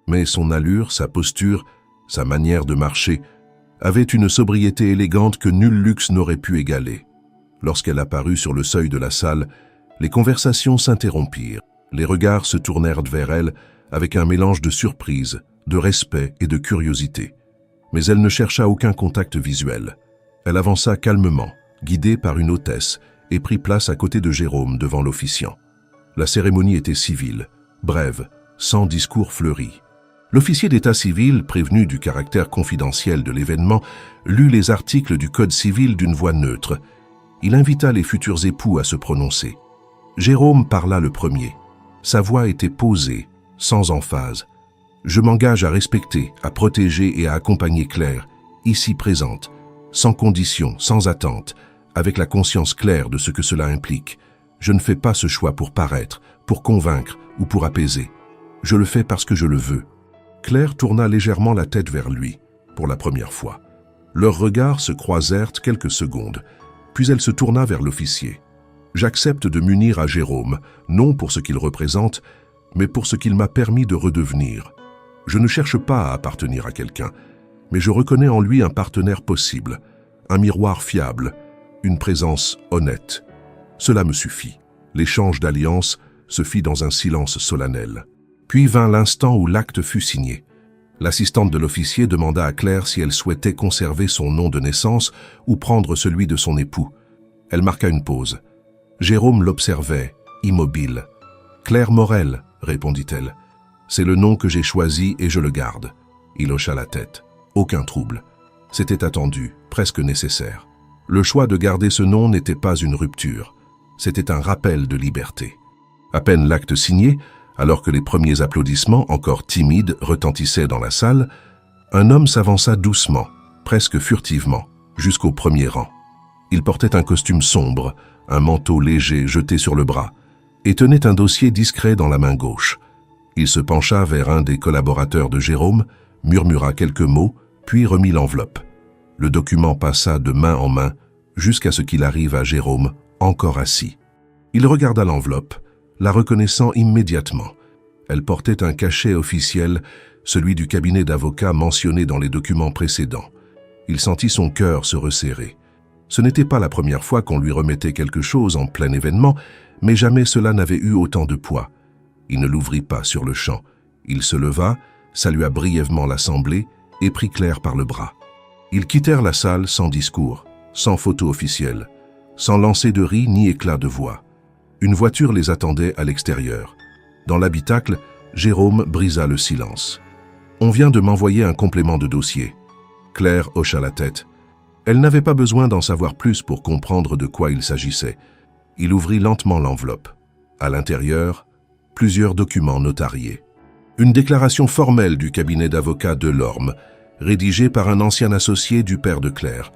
Speaker 1: Mais son allure, sa posture, sa manière de marcher, avaient une sobriété élégante que nul luxe n'aurait pu égaler. Lorsqu'elle apparut sur le seuil de la salle, les conversations s'interrompirent. Les regards se tournèrent vers elle avec un mélange de surprise, de respect et de curiosité. Mais elle ne chercha aucun contact visuel. Elle avança calmement, guidée par une hôtesse, et prit place à côté de Jérôme devant l'officiant. La cérémonie était civile, brève, sans discours fleuri. L'officier d'état civil, prévenu du caractère confidentiel de l'événement, lut les articles du Code civil d'une voix neutre. Il invita les futurs époux à se prononcer. Jérôme parla le premier. Sa voix était posée, sans emphase. Je m'engage à respecter, à protéger et à accompagner Claire, ici présente, sans condition, sans attente, avec la conscience claire de ce que cela implique. Je ne fais pas ce choix pour paraître, pour convaincre ou pour apaiser. Je le fais parce que je le veux. Claire tourna légèrement la tête vers lui, pour la première fois. Leurs regards se croisèrent quelques secondes, puis elle se tourna vers l'officier. J'accepte de m'unir à Jérôme, non pour ce qu'il représente, mais pour ce qu'il m'a permis de redevenir. Je ne cherche pas à appartenir à quelqu'un, mais je reconnais en lui un partenaire possible, un miroir fiable, une présence honnête. Cela me suffit. L'échange d'alliances se fit dans un silence solennel. Puis vint l'instant où l'acte fut signé. L'assistante de l'officier demanda à Claire si elle souhaitait conserver son nom de naissance ou prendre celui de son époux. Elle marqua une pause. Jérôme l'observait, immobile. « Claire Morel », répondit-elle. « C'est le nom que j'ai choisi et je le garde. » Il hocha la tête. Aucun trouble. C'était attendu, presque nécessaire. Le choix de garder ce nom n'était pas une rupture. C'était un rappel de liberté. À peine l'acte signé, alors que les premiers applaudissements, encore timides, retentissaient dans la salle, un homme s'avança doucement, presque furtivement, jusqu'au premier rang. Il portait un costume sombre, un manteau léger jeté sur le bras, et tenait un dossier discret dans la main gauche. Il se pencha vers un des collaborateurs de Jérôme, murmura quelques mots, puis remit l'enveloppe. Le document passa de main en main, jusqu'à ce qu'il arrive à Jérôme, encore assis. Il regarda l'enveloppe, la reconnaissant immédiatement. Elle portait un cachet officiel, celui du cabinet d'avocats mentionné dans les documents précédents. Il sentit son cœur se resserrer. Ce n'était pas la première fois qu'on lui remettait quelque chose en plein événement, mais jamais cela n'avait eu autant de poids. Il ne l'ouvrit pas sur le champ. Il se leva, salua brièvement l'assemblée et prit Claire par le bras. Ils quittèrent la salle sans discours, sans photo officielle, sans lancer de rire ni éclat de voix. Une voiture les attendait à l'extérieur. Dans l'habitacle, Jérôme brisa le silence. « On vient de m'envoyer un complément de dossier. » Claire hocha la tête. Elle n'avait pas besoin d'en savoir plus pour comprendre de quoi il s'agissait. Il ouvrit lentement l'enveloppe. À l'intérieur, plusieurs documents notariés. Une déclaration formelle du cabinet d'avocats Delorme, rédigée par un ancien associé du père de Claire.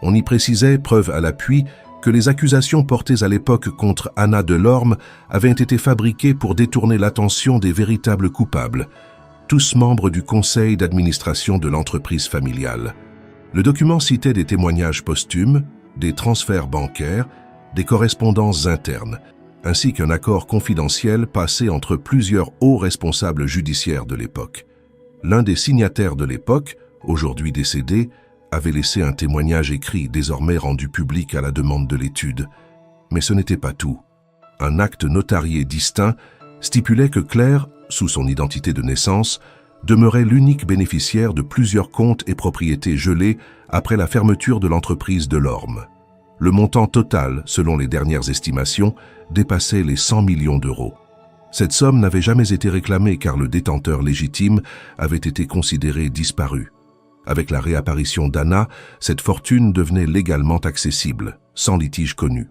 Speaker 1: On y précisait, preuve à l'appui, que les accusations portées à l'époque contre Anna Delorme avaient été fabriquées pour détourner l'attention des véritables coupables, tous membres du conseil d'administration de l'entreprise familiale. Le document citait des témoignages posthumes, des transferts bancaires, des correspondances internes, ainsi qu'un accord confidentiel passé entre plusieurs hauts responsables judiciaires de l'époque. L'un des signataires de l'époque, aujourd'hui décédé, avait laissé un témoignage écrit désormais rendu public à la demande de l'étude. Mais ce n'était pas tout. Un acte notarié distinct stipulait que Claire, sous son identité de naissance, demeurait l'unique bénéficiaire de plusieurs comptes et propriétés gelés après la fermeture de l'entreprise Delorme. Le montant total, selon les dernières estimations, dépassait les 100 millions d'euros. Cette somme n'avait jamais été réclamée car le détenteur légitime avait été considéré disparu. Avec la réapparition d'Anna, cette fortune devenait légalement accessible, sans litige connu.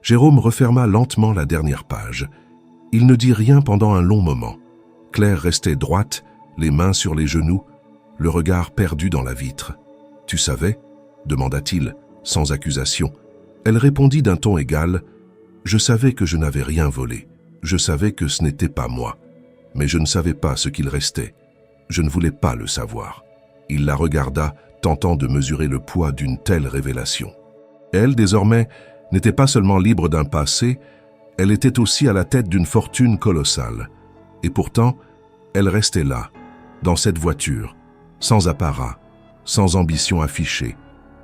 Speaker 1: Jérôme referma lentement la dernière page. Il ne dit rien pendant un long moment. Claire restait droite, les mains sur les genoux, le regard perdu dans la vitre. « Tu savais » demanda-t-il, sans accusation. Elle répondit d'un ton égal. « Je savais que je n'avais rien volé. Je savais que ce n'était pas moi. Mais je ne savais pas ce qu'il restait. Je ne voulais pas le savoir. » Il la regarda, tentant de mesurer le poids d'une telle révélation. Elle, désormais, n'était pas seulement libre d'un passé, elle était aussi à la tête d'une fortune colossale. Et pourtant, elle restait là, dans cette voiture, sans apparat, sans ambition affichée,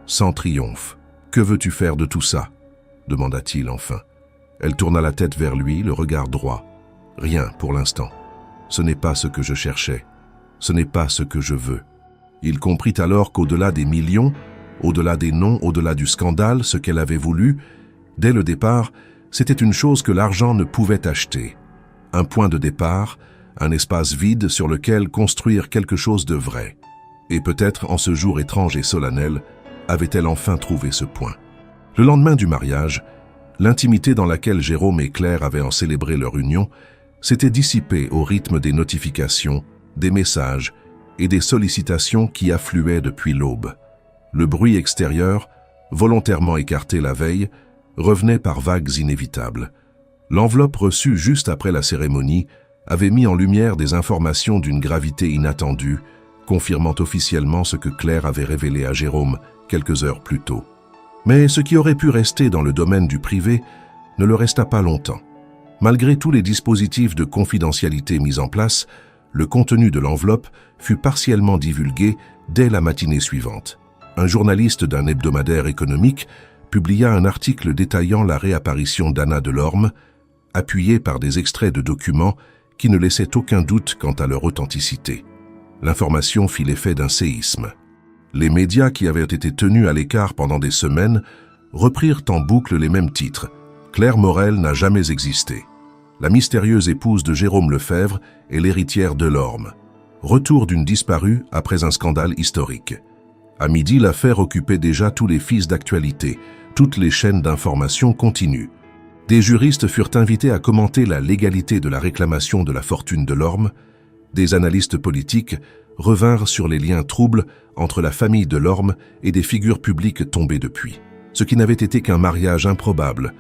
Speaker 1: sans triomphe. « Que veux-tu faire de tout ça ?» demanda-t-il enfin. Elle tourna la tête vers lui, le regard droit. « Rien pour l'instant. Ce n'est pas ce que je cherchais. Ce n'est pas ce que je veux. » Il comprit alors qu'au-delà des millions, au-delà des noms, au-delà du scandale, ce qu'elle avait voulu, dès le départ, c'était une chose que l'argent ne pouvait acheter. Un point de départ, un espace vide sur lequel construire quelque chose de vrai. Et peut-être, en ce jour étrange et solennel, avait-elle enfin trouvé ce point. Le lendemain du mariage, l'intimité dans laquelle Jérôme et Claire avaient en célébré leur union s'était dissipé au rythme des notifications, des messages et des sollicitations qui affluaient depuis l'aube. Le bruit extérieur, volontairement écarté la veille, revenait par vagues inévitables. L'enveloppe reçue juste après la cérémonie avait mis en lumière des informations d'une gravité inattendue, confirmant officiellement ce que Claire avait révélé à Jérôme quelques heures plus tôt. Mais ce qui aurait pu rester dans le domaine du privé ne le resta pas longtemps. Malgré tous les dispositifs de confidentialité mis en place, le contenu de l'enveloppe fut partiellement divulgué dès la matinée suivante. Un journaliste d'un hebdomadaire économique publia un article détaillant la réapparition d'Anna Delorme, appuyé par des extraits de documents qui ne laissaient aucun doute quant à leur authenticité. L'information fit l'effet d'un séisme. Les médias qui avaient été tenus à l'écart pendant des semaines reprirent en boucle les mêmes titres. Claire Morel n'a jamais existé. La mystérieuse épouse de Jérôme Lefebvre est l'héritière Delorme. Retour d'une disparue après un scandale historique. À midi, l'affaire occupait déjà tous les fils d'actualité. Toutes les chaînes d'information continuent. Des juristes furent invités à commenter la légalité de la réclamation de la fortune Delorme. Des analystes politiques revinrent sur les liens troubles entre la famille Delorme et des figures publiques tombées depuis. Ce qui n'avait été qu'un mariage improbable,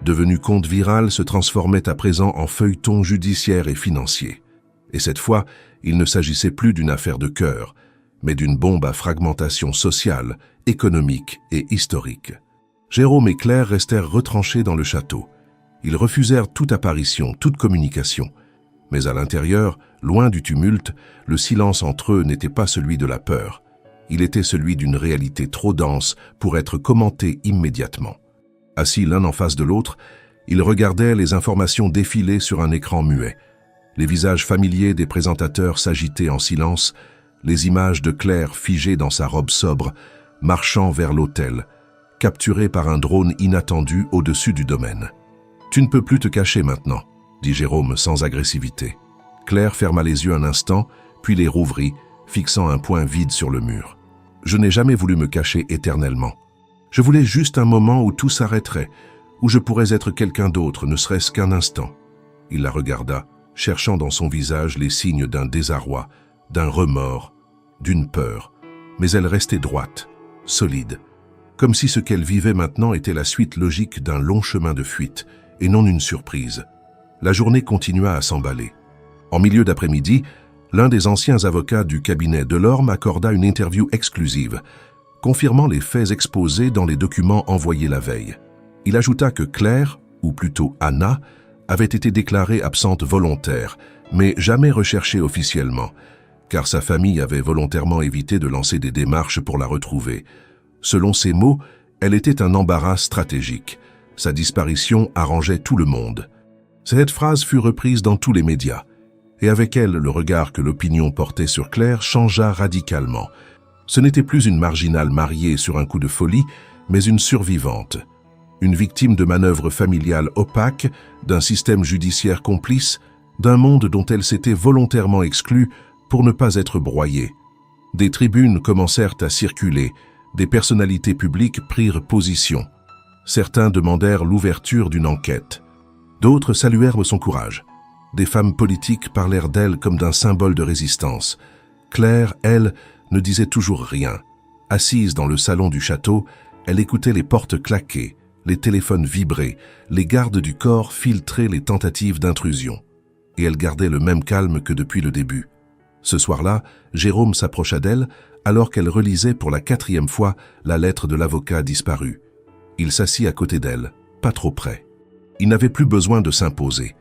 Speaker 1: devenu conte viral, se transformait à présent en feuilleton judiciaire et financier. Et cette fois, il ne s'agissait plus d'une affaire de cœur, mais d'une bombe à fragmentation sociale, économique et historique. Jérôme et Claire restèrent retranchés dans le château. Ils refusèrent toute apparition, toute communication. Mais à l'intérieur, loin du tumulte, le silence entre eux n'était pas celui de la peur. Il était celui d'une réalité trop dense pour être commentée immédiatement. Assis l'un en face de l'autre, ils regardaient les informations défiler sur un écran muet. Les visages familiers des présentateurs s'agitaient en silence, les images de Claire figée dans sa robe sobre, marchant vers l'hôtel, capturée par un drone inattendu au-dessus du domaine. « Tu ne peux plus te cacher maintenant », dit Jérôme sans agressivité. Claire ferma les yeux un instant, puis les rouvrit, fixant un point vide sur le mur. « Je n'ai jamais voulu me cacher éternellement. Je voulais juste un moment où tout s'arrêterait, où je pourrais être quelqu'un d'autre, ne serait-ce qu'un instant. » Il la regarda, cherchant dans son visage les signes d'un désarroi, d'un remords, d'une peur, mais elle restait droite, solide, comme si ce qu'elle vivait maintenant était la suite logique d'un long chemin de fuite, et non une surprise. La journée continua à s'emballer. En milieu d'après-midi, l'un des anciens avocats du cabinet Delorme accorda une interview exclusive, confirmant les faits exposés dans les documents envoyés la veille. Il ajouta que Claire, ou plutôt Anna, avait été déclarée absente volontaire, mais jamais recherchée officiellement, car sa famille avait volontairement évité de lancer des démarches pour la retrouver. Selon ses mots, elle était un embarras stratégique. Sa disparition arrangeait tout le monde. Cette phrase fut reprise dans tous les médias, et avec elle, le regard que l'opinion portait sur Claire changea radicalement. Ce n'était plus une marginale mariée sur un coup de folie, mais une survivante. Une victime de manœuvres familiales opaques, d'un système judiciaire complice, d'un monde dont elle s'était volontairement exclue pour ne pas être broyée. Des tribunes commencèrent à circuler, des personnalités publiques prirent position. Certains demandèrent l'ouverture d'une enquête. D'autres saluèrent son courage. Des femmes politiques parlèrent d'elle comme d'un symbole de résistance. Claire, elle, ne disait toujours rien. Assise dans le salon du château, elle écoutait les portes claquer, les téléphones vibrer, les gardes du corps filtrer les tentatives d'intrusion. Et elle gardait le même calme que depuis le début. Ce soir-là, Jérôme s'approcha d'elle alors qu'elle relisait pour la 4e fois la lettre de l'avocat disparu. Il s'assit à côté d'elle, pas trop près. Il n'avait plus besoin de s'imposer.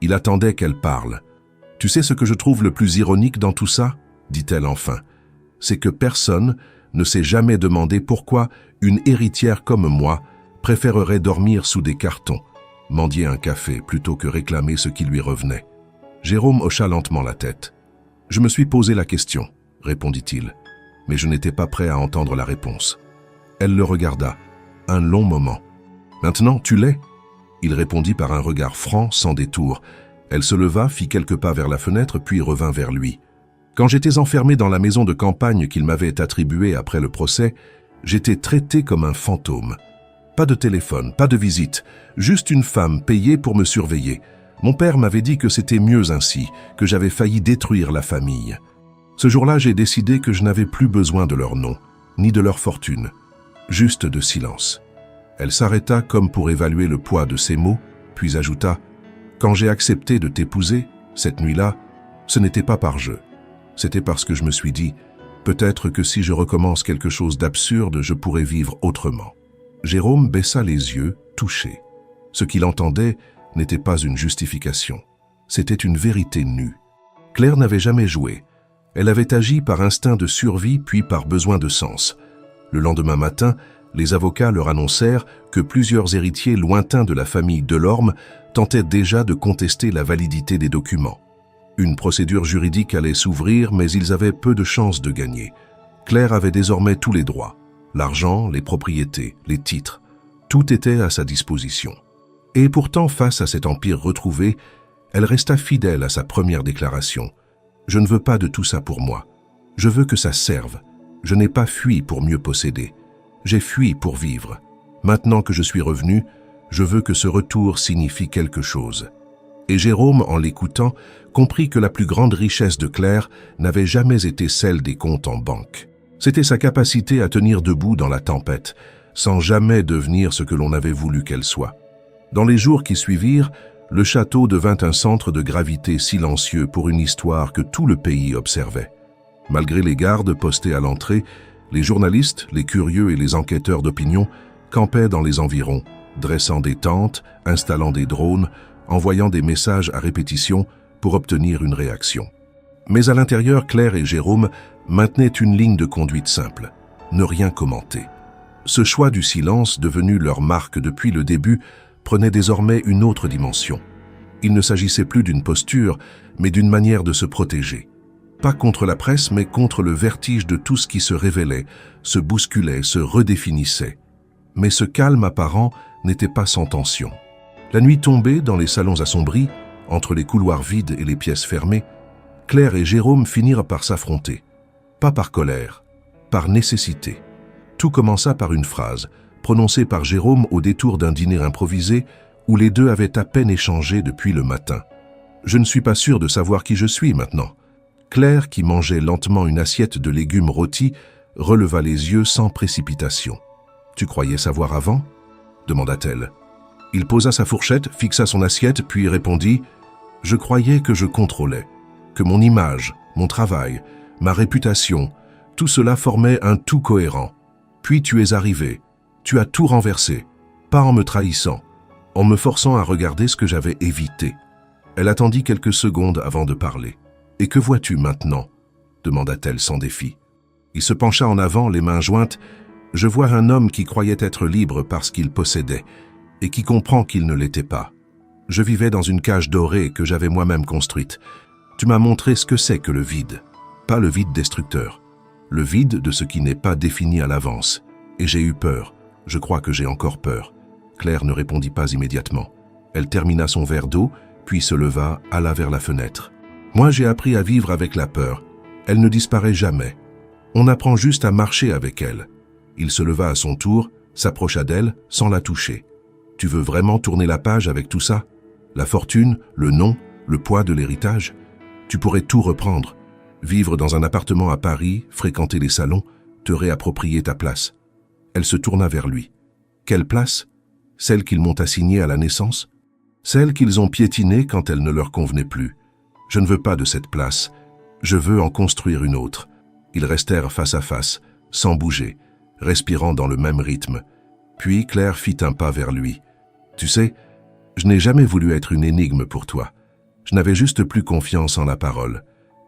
Speaker 1: Il attendait qu'elle parle. « Tu sais ce que je trouve le plus ironique dans tout ça ?» dit-elle enfin. « C'est que personne ne s'est jamais demandé pourquoi une héritière comme moi préférerait dormir sous des cartons, mendier un café plutôt que réclamer ce qui lui revenait. » Jérôme hocha lentement la tête. « Je me suis posé la question, » répondit-il, mais je n'étais pas prêt à entendre la réponse. Elle le regarda, un long moment. « Maintenant, tu l'es ?» Il répondit par un regard franc, sans détour. Elle se leva, fit quelques pas vers la fenêtre, puis revint vers lui. « Quand j'étais enfermé dans la maison de campagne qu'il m'avait attribuée après le procès, j'étais traité comme un fantôme. Pas de téléphone, pas de visite, juste une femme payée pour me surveiller. Mon père m'avait dit que c'était mieux ainsi, que j'avais failli détruire la famille. Ce jour-là, j'ai décidé que je n'avais plus besoin de leur nom, ni de leur fortune, juste de silence. Elle s'arrêta comme pour évaluer le poids de ses mots, puis ajouta « Quand j'ai accepté de t'épouser, cette nuit-là, ce n'était pas par jeu. C'était parce que je me suis dit « Peut-être que si je recommence quelque chose d'absurde, je pourrais vivre autrement. » Jérôme baissa les yeux, touché. Ce qu'il entendait n'était pas une justification. C'était une vérité nue. Claire n'avait jamais joué. Elle avait agi par instinct de survie puis par besoin de sens. Le lendemain matin, les avocats leur annoncèrent que plusieurs héritiers lointains de la famille Delorme tentaient déjà de contester la validité des documents. Une procédure juridique allait s'ouvrir, mais ils avaient peu de chances de gagner. Claire avait désormais tous les droits. L'argent, les propriétés, les titres. Tout était à sa disposition. Et pourtant, face à cet empire retrouvé, elle resta fidèle à sa première déclaration. « Je ne veux pas de tout ça pour moi. Je veux que ça serve. Je n'ai pas fui pour mieux posséder. J'ai fui pour vivre. Maintenant que je suis revenu, je veux que ce retour signifie quelque chose. » Et Jérôme, en l'écoutant, comprit que la plus grande richesse de Claire n'avait jamais été celle des comptes en banque. C'était sa capacité à tenir debout dans la tempête, sans jamais devenir ce que l'on avait voulu qu'elle soit. Dans les jours qui suivirent, le château devint un centre de gravité silencieux pour une histoire que tout le pays observait. Malgré les gardes postés à l'entrée, les journalistes, les curieux et les enquêteurs d'opinion campaient dans les environs, dressant des tentes, installant des drones, envoyant des messages à répétition pour obtenir une réaction. Mais à l'intérieur, Claire et Jérôme maintenaient une ligne de conduite simple, ne rien commenter. Ce choix du silence, devenu leur marque depuis le début, prenait désormais une autre dimension. Il ne s'agissait plus d'une posture, mais d'une manière de se protéger. Pas contre la presse, mais contre le vertige de tout ce qui se révélait, se bousculait, se redéfinissait. Mais ce calme apparent n'était pas sans tension. La nuit tombée, dans les salons assombris, entre les couloirs vides et les pièces fermées, Claire et Jérôme finirent par s'affronter. Pas par colère, par nécessité. Tout commença par une phrase, prononcée par Jérôme au détour d'un dîner improvisé où les deux avaient à peine échangé depuis le matin. « Je ne suis pas sûr de savoir qui je suis maintenant. » Claire, qui mangeait lentement une assiette de légumes rôtis, releva les yeux sans précipitation. « Tu croyais savoir avant ?» demanda-t-elle. Il posa sa fourchette, fixa son assiette, puis répondit « Je croyais que je contrôlais, que mon image, mon travail, ma réputation, tout cela formait un tout cohérent. Puis tu es arrivé. Tu as tout renversé, pas en me trahissant, en me forçant à regarder ce que j'avais évité. » Elle attendit quelques secondes avant de parler. « Et que vois-tu maintenant ?» demanda-t-elle sans défi. Il se pencha en avant, les mains jointes. « Je vois un homme qui croyait être libre parce qu'il possédait, et qui comprend qu'il ne l'était pas. Je vivais dans une cage dorée que j'avais moi-même construite. Tu m'as montré ce que c'est que le vide, pas le vide destructeur, le vide de ce qui n'est pas défini à l'avance. Et j'ai eu peur. Je crois que j'ai encore peur. » Claire ne répondit pas immédiatement. Elle termina son verre d'eau, puis se leva, alla vers la fenêtre. « Moi, j'ai appris à vivre avec la peur. Elle ne disparaît jamais. On apprend juste à marcher avec elle. » Il se leva à son tour, s'approcha d'elle, sans la toucher. « Tu veux vraiment tourner la page avec tout ça? La fortune, le nom, le poids de l'héritage? Tu pourrais tout reprendre. Vivre dans un appartement à Paris, fréquenter les salons, te réapproprier ta place. » Elle se tourna vers lui. « Quelle place? Celle qu'ils m'ont assignée à la naissance? Celle qu'ils ont piétinée quand elle ne leur convenait plus. Je ne veux pas de cette place. Je veux en construire une autre. » Ils restèrent face à face, sans bouger, respirant dans le même rythme. Puis Claire fit un pas vers lui. « Tu sais, je n'ai jamais voulu être une énigme pour toi. Je n'avais juste plus confiance en la parole.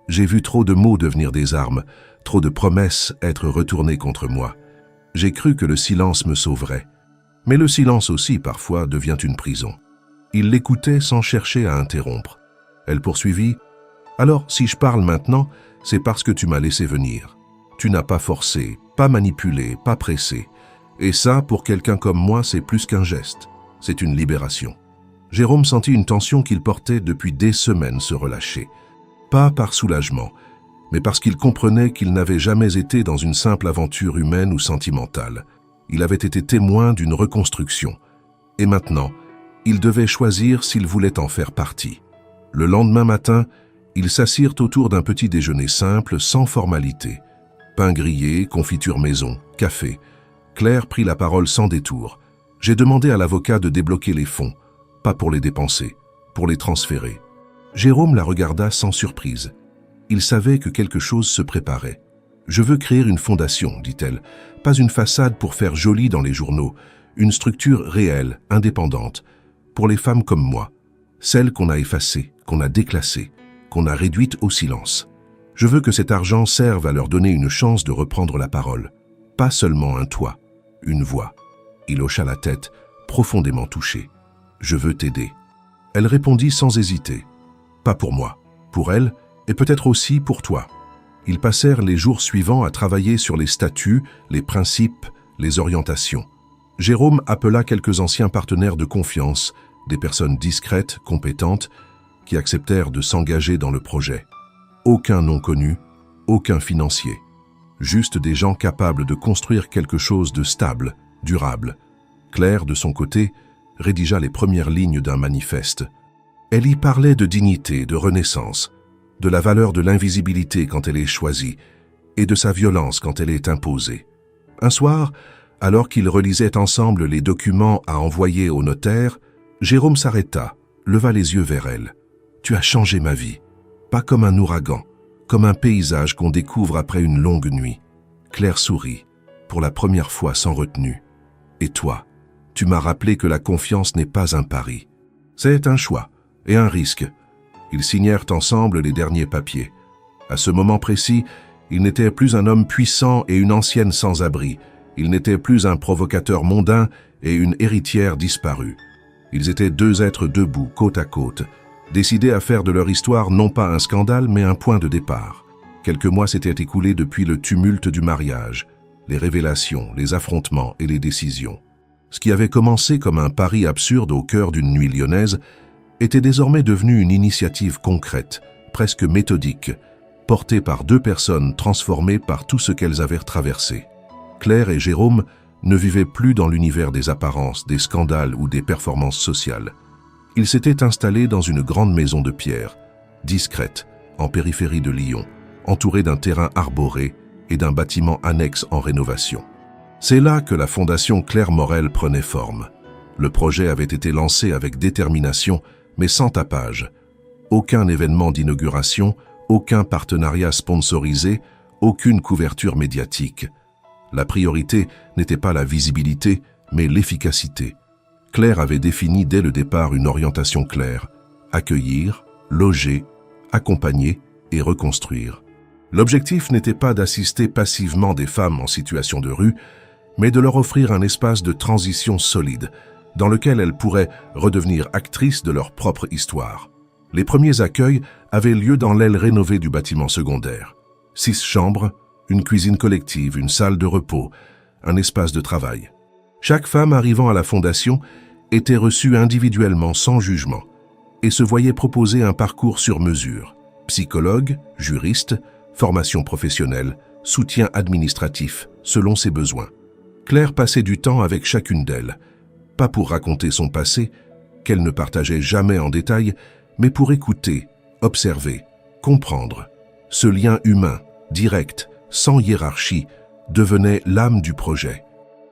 Speaker 1: J'ai vu trop de mots devenir des armes, trop de promesses être retournées contre moi. J'ai cru que le silence me sauverait. Mais le silence aussi, parfois, devient une prison. » Il l'écoutait sans chercher à interrompre. Elle poursuivit. « Alors, si je parle maintenant, c'est parce que tu m'as laissé venir. Tu n'as pas forcé, pas manipulé, pas pressé. Et ça, pour quelqu'un comme moi, c'est plus qu'un geste. C'est une libération. » Jérôme sentit une tension qu'il portait depuis des semaines se relâcher. Pas par soulagement, mais parce qu'il comprenait qu'il n'avait jamais été dans une simple aventure humaine ou sentimentale. Il avait été témoin d'une reconstruction. Et maintenant, Ils devaient choisir s'ils voulaient en faire partie. Le lendemain matin, ils s'assirent autour d'un petit déjeuner simple, sans formalité. Pain grillé, confiture maison, café. Claire prit la parole sans détour. « J'ai demandé à l'avocat de débloquer les fonds, pas pour les dépenser, pour les transférer. » Jérôme la regarda sans surprise. Il savait que quelque chose se préparait. « Je veux créer une fondation, dit-elle, pas une façade pour faire joli dans les journaux, une structure réelle, indépendante, pour les femmes comme moi, celles qu'on a effacées, qu'on a déclassées, qu'on a réduites au silence. Je veux que cet argent serve à leur donner une chance de reprendre la parole, pas seulement un toit, une voix. » Il hocha la tête, profondément touché. « Je veux t'aider. » Elle répondit sans hésiter. « Pas pour moi, pour elle, et peut-être aussi pour toi. » Ils passèrent les jours suivants à travailler sur les statuts, les principes, les orientations. Jérôme appela quelques anciens partenaires de confiance, des personnes discrètes, compétentes, qui acceptèrent de s'engager dans le projet. Aucun nom connu, aucun financier. Juste des gens capables de construire quelque chose de stable, durable. Claire, de son côté, rédigea les premières lignes d'un manifeste. Elle y parlait de dignité, de renaissance, de la valeur de l'invisibilité quand elle est choisie, et de sa violence quand elle est imposée. Un soir, alors qu'ils relisaient ensemble les documents à envoyer au notaire, Jérôme s'arrêta, leva les yeux vers elle. « Tu as changé ma vie, pas comme un ouragan, comme un paysage qu'on découvre après une longue nuit. » Claire sourit, pour la première fois sans retenue. « Et toi, tu m'as rappelé que la confiance n'est pas un pari. C'est un choix et un risque. » Ils signèrent ensemble les derniers papiers. À ce moment précis, il n'était plus un homme puissant et une ancienne sans-abri. Il n'était plus un provocateur mondain et une héritière disparue. Ils étaient deux êtres debout, côte à côte, décidés à faire de leur histoire non pas un scandale, mais un point de départ. Quelques mois s'étaient écoulés depuis le tumulte du mariage, les révélations, les affrontements et les décisions. Ce qui avait commencé comme un pari absurde au cœur d'une nuit lyonnaise était désormais devenu une initiative concrète, presque méthodique, portée par deux personnes transformées par tout ce qu'elles avaient traversé. Claire et Jérôme ne vivaient plus dans l'univers des apparences, des scandales ou des performances sociales. Ils s'étaient installés dans une grande maison de pierre, discrète, en périphérie de Lyon, entourée d'un terrain arboré et d'un bâtiment annexe en rénovation. C'est là que la fondation Claire Morel prenait forme. Le projet avait été lancé avec détermination, mais sans tapage. Aucun événement d'inauguration, aucun partenariat sponsorisé, aucune couverture médiatique. La priorité n'était pas la visibilité, mais l'efficacité. Claire avait défini dès le départ une orientation claire: accueillir, loger, accompagner et reconstruire. L'objectif n'était pas d'assister passivement des femmes en situation de rue, mais de leur offrir un espace de transition solide, dans lequel elles pourraient redevenir actrices de leur propre histoire. Les premiers accueils avaient lieu dans l'aile rénovée du bâtiment secondaire. 6 chambres, une cuisine collective, une salle de repos, un espace de travail. Chaque femme arrivant à la fondation était reçue individuellement sans jugement et se voyait proposer un parcours sur mesure: psychologue, juriste, formation professionnelle, soutien administratif, selon ses besoins. Claire passait du temps avec chacune d'elles, pas pour raconter son passé, qu'elle ne partageait jamais en détail, mais pour écouter, observer, comprendre. Ce lien humain, direct, sans hiérarchie, devenait l'âme du projet.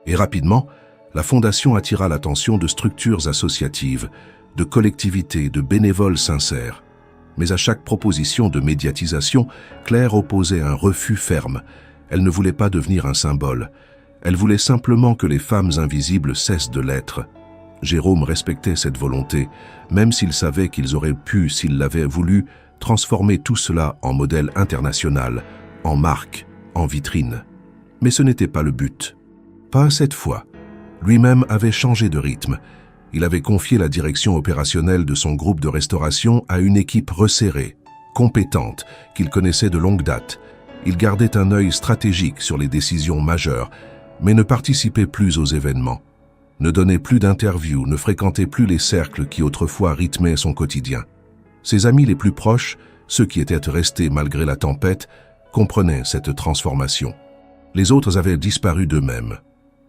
Speaker 1: Et rapidement, la Fondation attira l'attention de structures associatives, de collectivités, de bénévoles sincères. Mais à chaque proposition de médiatisation, Claire opposait un refus ferme. Elle ne voulait pas devenir un symbole. Elle voulait simplement que les femmes invisibles cessent de l'être. Jérôme respectait cette volonté, même s'il savait qu'ils auraient pu, s'ils l'avaient voulu, transformer tout cela en modèle international, en marque, en vitrine. Mais ce n'était pas le but. Pas cette fois. Lui-même avait changé de rythme. Il avait confié la direction opérationnelle de son groupe de restauration à une équipe resserrée, compétente, qu'il connaissait de longue date. Il gardait un œil stratégique sur les décisions majeures, mais ne participait plus aux événements, ne donnait plus d'interviews, ne fréquentait plus les cercles qui autrefois rythmaient son quotidien. Ses amis les plus proches, ceux qui étaient restés malgré la tempête, comprenaient cette transformation. Les autres avaient disparu d'eux-mêmes.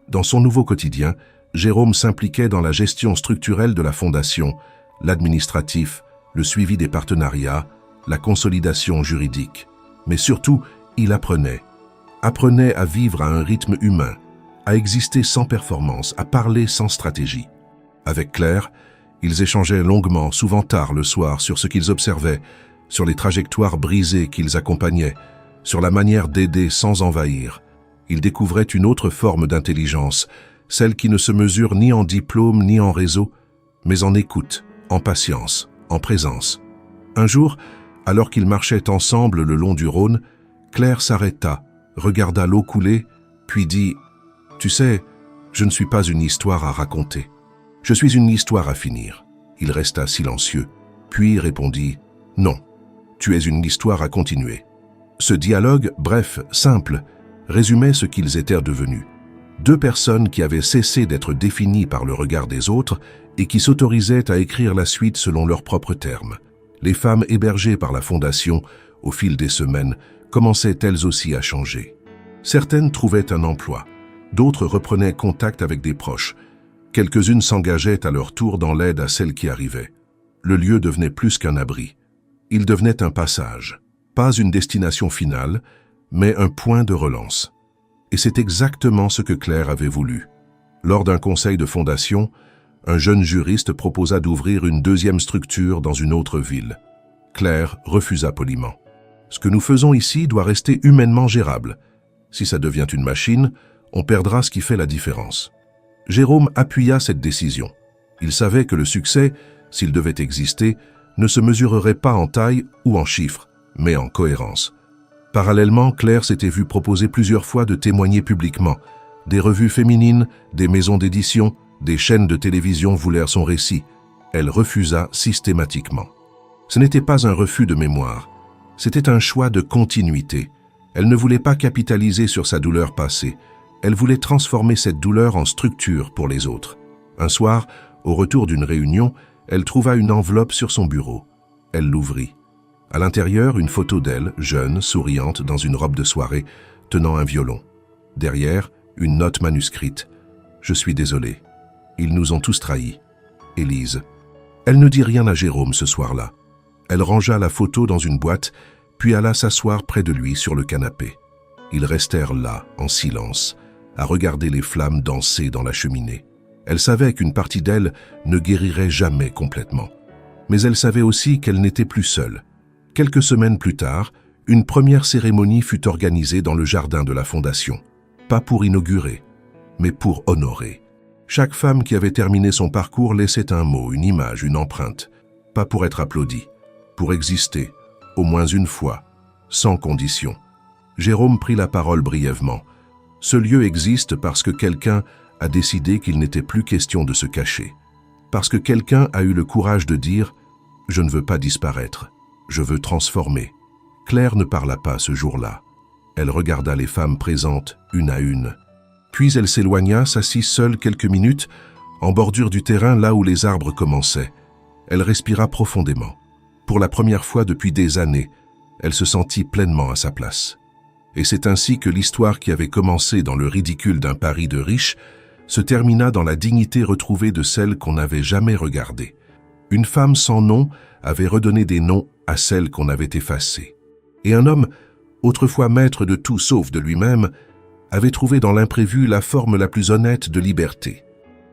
Speaker 1: Dans son nouveau quotidien, Jérôme s'impliquait dans la gestion structurelle de la fondation, l'administratif, le suivi des partenariats, la consolidation juridique. Mais surtout, il apprenait à vivre à un rythme humain, à exister sans performance, à parler sans stratégie. Avec Claire, ils échangeaient longuement, souvent tard le soir, sur ce qu'ils observaient, sur les trajectoires brisées qu'ils accompagnaient, sur la manière d'aider sans envahir. Ils découvraient une autre forme d'intelligence, celle qui ne se mesure ni en diplôme ni en réseau, mais en écoute, en patience, en présence. Un jour, alors qu'ils marchaient ensemble le long du Rhône, Claire s'arrêta, regarda l'eau couler, puis dit « Tu sais, je ne suis pas une histoire à raconter. Je suis une histoire à finir. » Il resta silencieux, puis répondit « Non, tu es une histoire à continuer. » Ce dialogue, bref, simple, résumait ce qu'ils étaient devenus. Deux personnes qui avaient cessé d'être définies par le regard des autres et qui s'autorisaient à écrire la suite selon leurs propres termes. Les femmes hébergées par la Fondation, au fil des semaines, commençaient elles aussi à changer. Certaines trouvaient un emploi, d'autres reprenaient contact avec des proches. Quelques-unes s'engageaient à leur tour dans l'aide à celles qui arrivaient. Le lieu devenait plus qu'un abri. Il devenait un passage, pas une destination finale, mais un point de relance. Et c'est exactement ce que Claire avait voulu. Lors d'un conseil de fondation, un jeune juriste proposa d'ouvrir une deuxième structure dans une autre ville. Claire refusa poliment. « Ce que nous faisons ici doit rester humainement gérable. Si ça devient une machine, on perdra ce qui fait la différence. » Jérôme appuya cette décision. Il savait que le succès, s'il devait exister, ne se mesurerait pas en taille ou en chiffres, mais en cohérence. Parallèlement, Claire s'était vue proposer plusieurs fois de témoigner publiquement. Des revues féminines, des maisons d'édition, des chaînes de télévision voulèrent son récit. Elle refusa systématiquement. Ce n'était pas un refus de mémoire, c'était un choix de continuité. Elle ne voulait pas capitaliser sur sa douleur passée. Elle voulait transformer cette douleur en structure pour les autres. Un soir, au retour d'une réunion, elle trouva une enveloppe sur son bureau. Elle l'ouvrit. À l'intérieur, une photo d'elle, jeune, souriante, dans une robe de soirée, tenant un violon. Derrière, une note manuscrite. « Je suis désolée. Ils nous ont tous trahis. Élise. » Elle ne dit rien à Jérôme ce soir-là. Elle rangea la photo dans une boîte, puis alla s'asseoir près de lui sur le canapé. Ils restèrent là, en silence, à regarder les flammes danser dans la cheminée. Elle savait qu'une partie d'elle ne guérirait jamais complètement. Mais elle savait aussi qu'elle n'était plus seule. Quelques semaines plus tard, une première cérémonie fut organisée dans le jardin de la Fondation. Pas pour inaugurer, mais pour honorer. Chaque femme qui avait terminé son parcours laissait un mot, une image, une empreinte. Pas pour être applaudie, pour exister, au moins une fois, sans condition. Jérôme prit la parole brièvement. Ce lieu existe parce que quelqu'un a décidé qu'il n'était plus question de se cacher. Parce que quelqu'un a eu le courage de dire « Je ne veux pas disparaître, je veux transformer ». Claire ne parla pas ce jour-là. Elle regarda les femmes présentes, une à une. Puis elle s'éloigna, s'assit seule quelques minutes, en bordure du terrain là où les arbres commençaient. Elle respira profondément. Pour la première fois depuis des années, elle se sentit pleinement à sa place. Et c'est ainsi que l'histoire qui avait commencé dans le ridicule d'un Paris de riches se termina dans la dignité retrouvée de celle qu'on n'avait jamais regardée. Une femme sans nom avait redonné des noms à celles qu'on avait effacées. Et un homme, autrefois maître de tout sauf de lui-même, avait trouvé dans l'imprévu la forme la plus honnête de liberté.